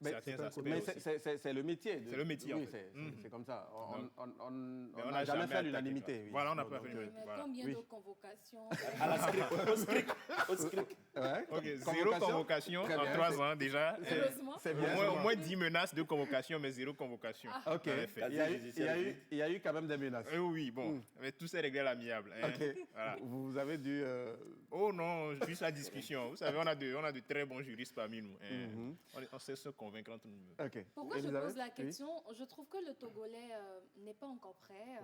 Mais c'est le métier. C'est le métier, oui, en fait. C'est comme ça. On n'a n'a jamais fait l'unanimité. Oui. Voilà, on n'a pas fait l'unanimité. Mais combien de convocations? À la script, au script. Ok, 0 convocation en 3 ans déjà. C'est bien. Au moins 10 menaces de convocation, mais 0 convocation. Ok. Il y a eu quand même des menaces. Oui, bon. Mais tout s'est réglé à l'amiable. Voilà. Vous avez dû... Oh non, juste la discussion. Vous savez, on a de très bons juristes parmi nous. On sait se convaincre entre nous. Pourquoi je pose la question? Je trouve que le Togolais n'est pas encore prêt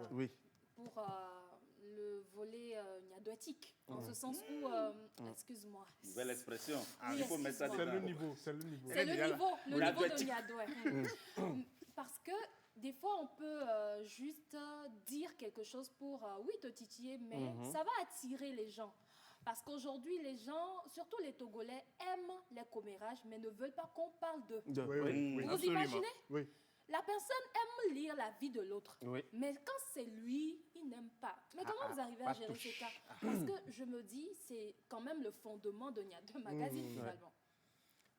pour le volet niadoétique, en ce sens où, excuse-moi. Nouvelle expression. Il faut mettre ça C'est le niveau. C'est le niveau de niadoé. Parce que des fois, on peut juste dire quelque chose pour, te titiller, mais ça va attirer les gens. Parce qu'aujourd'hui, les gens, surtout les Togolais, aiment les commérages, mais ne veulent pas qu'on parle d'eux. Vous imaginez? Oui. La personne aime lire la vie de l'autre. Mais quand c'est lui, il n'aime pas. Mais comment vous arrivez à gérer ces cas? Parce que je me dis, c'est quand même le fondement de Niado Magazine, finalement.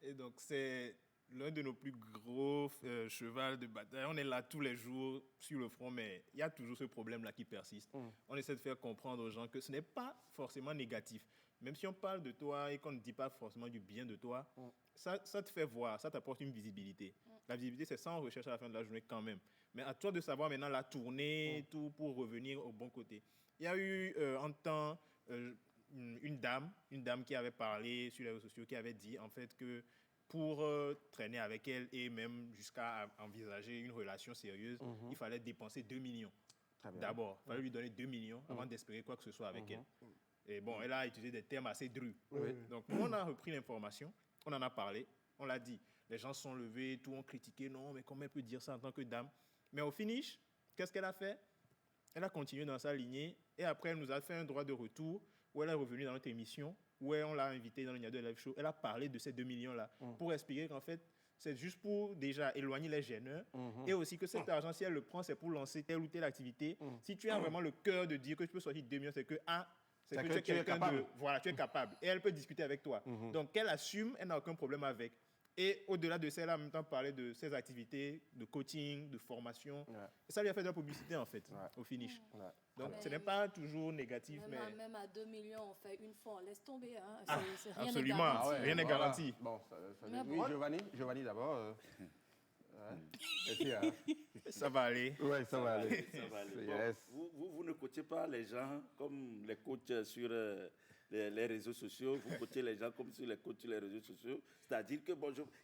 Et donc, c'est l'un de nos plus gros chevals de bataille. On est là tous les jours sur le front, mais il y a toujours ce problème-là qui persiste. On essaie de faire comprendre aux gens que ce n'est pas forcément négatif. Même si on parle de toi et qu'on ne dit pas forcément du bien de toi, ça te fait voir, ça t'apporte une visibilité. La visibilité, c'est ça, on recherche à la fin de la journée quand même. Mais à toi de savoir maintenant la tournée, tout pour revenir au bon côté. Il y a eu un temps une dame qui avait parlé sur les réseaux sociaux, qui avait dit en fait que pour traîner avec elle et même jusqu'à envisager une relation sérieuse, il fallait dépenser 2 millions. D'abord, il fallait lui donner 2 millions avant d'espérer quoi que ce soit avec elle. Et bon, elle a utilisé des termes assez drus. Donc, nous, on a repris l'information, on en a parlé, on l'a dit. Les gens se sont levés, tout ont critiqué. Non, mais comment elle peut dire ça en tant que dame? Mais au finish, qu'est-ce qu'elle a fait? Elle a continué dans sa lignée et après, elle nous a fait un droit de retour où elle est revenue dans notre émission, où on l'a invitée dans le Niado Live Show. Elle a parlé de ces 2 millions-là pour expliquer qu'en fait, c'est juste pour déjà éloigner les gêneurs et aussi que cet argent, si elle le prend, c'est pour lancer telle ou telle activité. Si tu as vraiment le cœur de dire que tu peux sortir 2 millions, c'est que c'est que tu es quelqu'un de... Voilà, tu es capable. Et elle peut discuter avec toi. Donc, qu'elle assume, elle n'a aucun problème avec. Et au-delà de ça, elle a en même temps parlé de ses activités, de coaching, de formation. Et ça lui a fait de la publicité, en fait, au finish. Donc, ce n'est pas toujours négatif, Même à 2 millions, on fait une fois, on laisse tomber. Hein. C'est rien absolument, garanti. rien n'est garanti. Bon, oui, Giovanni d'abord. Ça va aller. Oui, ça va aller. Ça va aller. Yes. Vous ne coachez pas les gens comme les coachs sur les réseaux sociaux, vous coachez les gens comme sur les coachs sur les réseaux sociaux. C'est-à-dire que,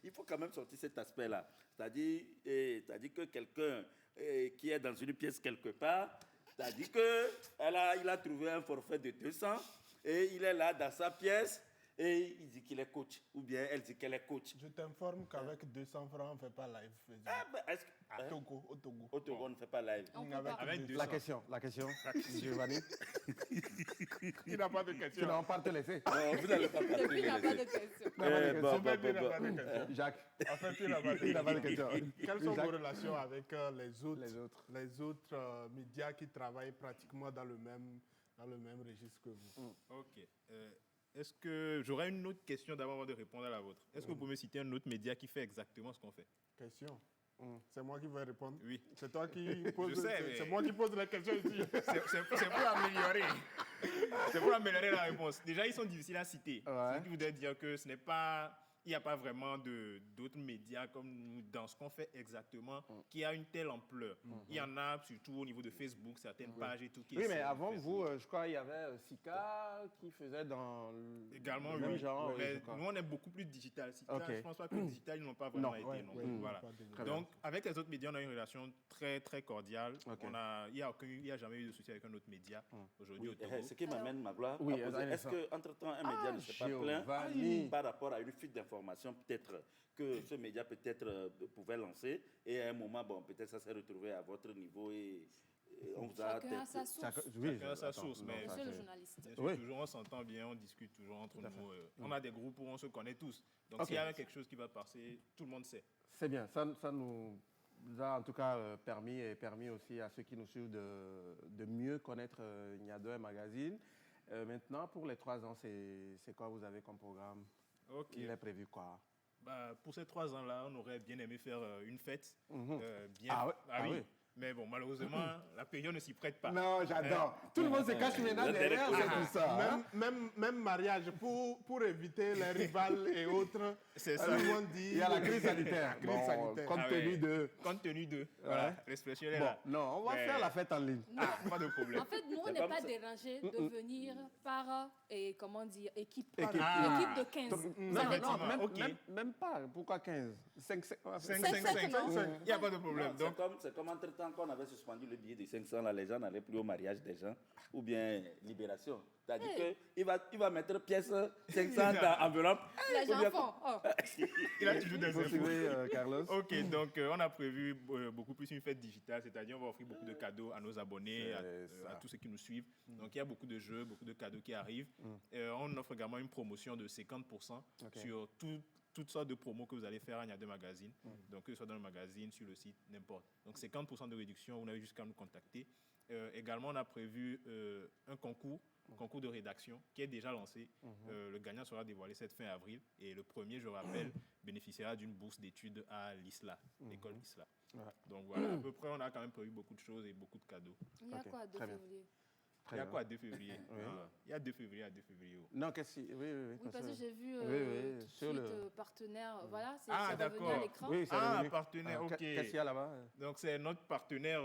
il faut quand même sortir cet aspect-là. C'est-à-dire que quelqu'un qui est dans une pièce quelque part, c'est-à-dire qu'il a trouvé un forfait de 200 et il est là dans sa pièce et il dit qu'il est coach ou bien elle dit qu'elle est coach. Je t'informe qu'avec 200 francs, on ne fait pas live. Au Togo, on ne fait pas live. La question, Giovanni. Il n'a pas de question. Tu n'as pas te laisser. Non, vous n'allez pas Depuis, il n'a pas de question. Jacques. En fait, il n'a pas de question. Quelles sont vos relations avec les autres médias qui travaillent pratiquement dans le même registre que vous? Ok. Est-ce que j'aurais une autre question d'abord avant de répondre à la vôtre? Est-ce que vous pouvez me citer un autre média qui fait exactement ce qu'on fait? Question. C'est moi qui vais répondre. Oui. C'est toi qui poses. Je sais, mais... C'est moi qui pose la question ici. C'est pour améliorer. C'est pour améliorer la réponse. Déjà, ils sont difficiles à citer. Ce qui voudrait dire que ce n'est pas... Il n'y a pas vraiment d'autres médias comme nous dans ce qu'on fait exactement qui a une telle ampleur. Il y en a surtout au niveau de Facebook, certaines pages et tout. Oui, mais avant vous, je crois qu'il y avait Sika qui faisait dans également, le même genre. Mais nous, on est beaucoup plus digital. Sika, je ne pense pas que le digital, ils n'ont pas vraiment été. Voilà. Donc, avec les autres médias, on a une relation très, très cordiale. Il n'y a jamais eu de souci avec un autre média aujourd'hui au Togo. Ce qui m'amène, Magloire, oui, est-ce qu'entre-temps, un média ne s'est pas plaint par rapport à une fuite d'informations peut-être que ce média peut-être pouvait lancer et à un moment, peut-être ça s'est retrouvé à votre niveau et on vous a... Chacun a sa source. Chacun a sa source, mais Monsieur le journaliste. toujours on s'entend bien, on discute toujours entre nous. On a des groupes où on se connaît tous. Donc s'il y a quelque chose qui va passer, tout le monde sait. C'est bien, ça nous a en tout cas permis aussi à ceux qui nous suivent de mieux connaître Niado Magazine. Maintenant, pour les 3 ans, c'est quoi vous avez comme programme? Il est prévu quoi? Pour ces 3 ans-là, on aurait bien aimé faire une fête. Oui. Mais bon, malheureusement, la période ne s'y prête pas. Non, j'adore. Tout le monde se cache maintenant derrière tout ça. Même mariage, pour éviter les rivales et autres, c'est ça. Tout le monde dit... Il y a la crise sanitaire. Compte tenu de... Voilà, l'expression est là. Non, on va faire la fête en ligne. Pas de problème. En fait, nous, on n'est pas dérangés de venir par, équipe de 15. Même pas. Pourquoi 15? 5. Il n'y a pas de problème. C'est comme entre-temps qu'on avait suspendu le billet de 500, là, les gens n'allaient plus au mariage des gens, ou bien libération. C'est-à-dire qu'il va mettre pièce 500 dans enveloppe. Les gens font. Il a toujours des infos. Carlos. Ok, donc on a prévu beaucoup plus une fête digitale, c'est-à-dire on va offrir beaucoup de cadeaux à nos abonnés, à tous ceux qui nous suivent. Donc il y a beaucoup de jeux, beaucoup de cadeaux qui arrivent. On offre également une promotion de 50% sur toutes sortes de promos que vous allez faire à Niado Magazine. Donc, que ce soit dans le magazine, sur le site, n'importe. Donc, 50% de réduction, vous n'avez jusqu'à nous contacter. Également, on a prévu un concours de rédaction qui est déjà lancé. Le gagnant sera dévoilé cette fin avril. Et le premier, je rappelle, bénéficiera d'une bourse d'études à l'ISLA, l'école ISLA. Donc, voilà, à peu près, on a quand même prévu beaucoup de choses et beaucoup de cadeaux. Il y a quoi de février? Il y a quoi à 2 février? Il y a 2 février à 2 février. Non, qu'est-ce que... Oui, parce que j'ai vu oui, tout de suite partenaire. Voilà, c'est Ah, revenu d'accord. à l'écran. Oui, c'est Ah, revenu. partenaire, ok. Qu'est-ce qu'il y a là-bas? Donc, c'est notre partenaire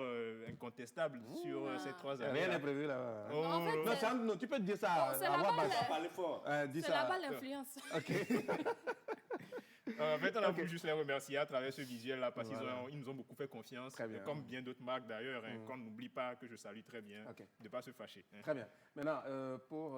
incontestable sur ces 3 années. Rien n'est prévu là-bas. Oh, En fait, Non, c'est un- non, tu peux te dire ça c'est à voix là-bas, basse. Parlez fort. Dis C'est ça. là-bas l'influence. Ok. En fait, on a voulu juste les remercier à travers ce visuel-là parce Voilà. qu'ils nous ont beaucoup fait confiance. Très bien. Comme bien d'autres marques d'ailleurs, qu'on n'oublie pas, que je salue très bien, Ok. de ne pas se fâcher. Très bien. Maintenant, pour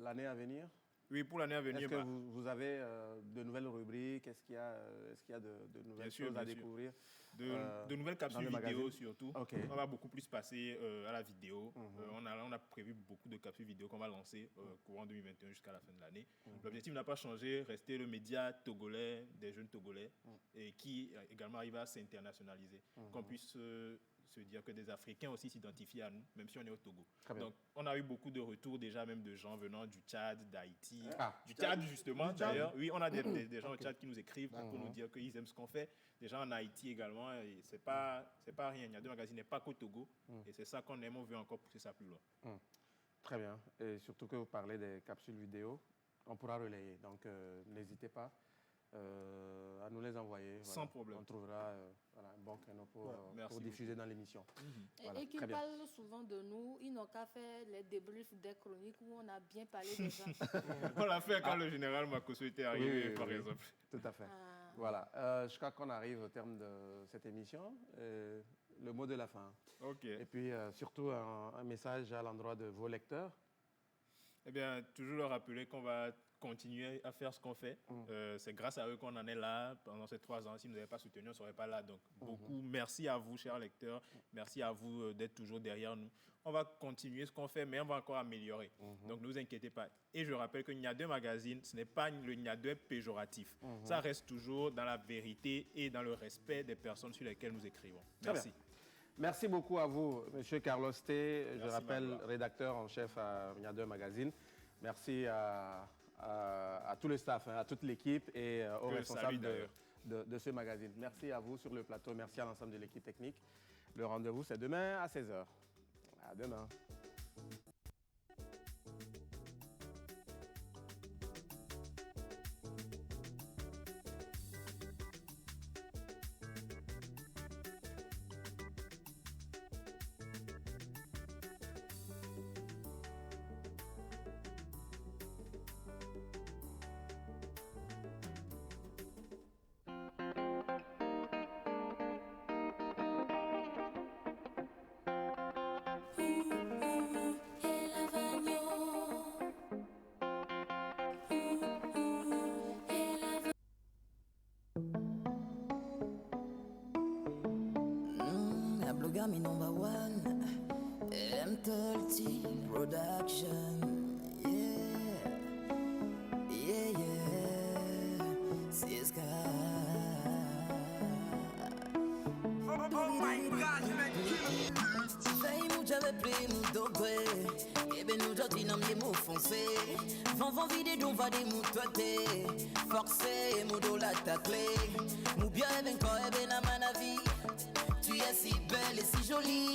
l'année à venir, Oui, pour l'année à venir, est-ce que vous avez de nouvelles rubriques? Est-ce qu'il y a de nouvelles sûr, choses à bien sûr. découvrir? de nouvelles capsules le vidéo magazine. surtout. Ok. On va beaucoup plus passer à la vidéo. On a prévu beaucoup de capsules vidéo qu'on va lancer courant 2021 jusqu'à la fin de l'année. L'objectif n'a pas changé, rester le média togolais, des jeunes togolais, et qui également arrive à s'internationaliser. Qu'on puisse se dire que des Africains aussi s'identifient à nous, même si on est au Togo. Très bien. Donc, on a eu beaucoup de retours déjà, même de gens venant du Tchad, d'Haïti, Ah. du Tchad justement d'ailleurs. Oui, on a des gens au Tchad qui nous écrivent pour nous dire qu'ils aiment ce qu'on fait. Des gens en Haïti également, et c'est pas rien. Il y a 2 magazines, n'est pas qu'au Togo, et c'est ça qu'on aime, on veut encore pousser ça plus loin. Très bien. Et surtout que vous parlez des capsules vidéo, on pourra relayer. Donc, n'hésitez pas à nous les envoyer. Voilà. Sans problème. On trouvera un bon créneau pour merci diffuser dans l'émission. Voilà, Et qu'ils très bien. parlent souvent de nous, ils n'ont qu'à faire les débriefs des chroniques où on a bien parlé des gens. On l'a fait quand le général Makosso était arrivé, Oui, par oui. exemple. Tout à fait. Ah. Voilà. Je crois qu'on arrive au terme de cette émission. Le mot de la fin. Ok. Et puis, surtout, un message à l'endroit de vos lecteurs. Eh bien, toujours leur rappeler qu'on va continuer à faire ce qu'on fait. C'est grâce à eux qu'on en est là pendant ces 3 ans. Si nous n'avaient pas soutenu, on ne serait pas là. Donc, beaucoup merci à vous, chers lecteurs. Merci à vous d'être toujours derrière nous. On va continuer ce qu'on fait, mais on va encore améliorer. Donc, ne vous inquiétez pas. Et je rappelle que Nia 2 Magazine, ce n'est pas le Nia 2 péjoratif. Ça reste toujours dans la vérité et dans le respect des personnes sur lesquelles nous écrivons. Très Merci. bien. Merci beaucoup à vous, M. Carlos T. Je Merci, rappelle, Manuel. rédacteur en chef à Nia 2 Magazine. Merci à tout le staff, à toute l'équipe et aux Que responsables salue, de ce magazine. Merci à vous sur le plateau. Merci à l'ensemble de l'équipe technique. Le rendez-vous, c'est demain à 16h. À demain. Blogami number 1, M30 production. Yeah. Siska. Oh my gosh, man, Fei muja ve play mu dogwe. Ebe nou jodi nam ye mou fonce. Van vide don va de mou toate. Forcé mou do la tacle. Mou bien even ko ebe na manavi. Tu es si belle et si jolie.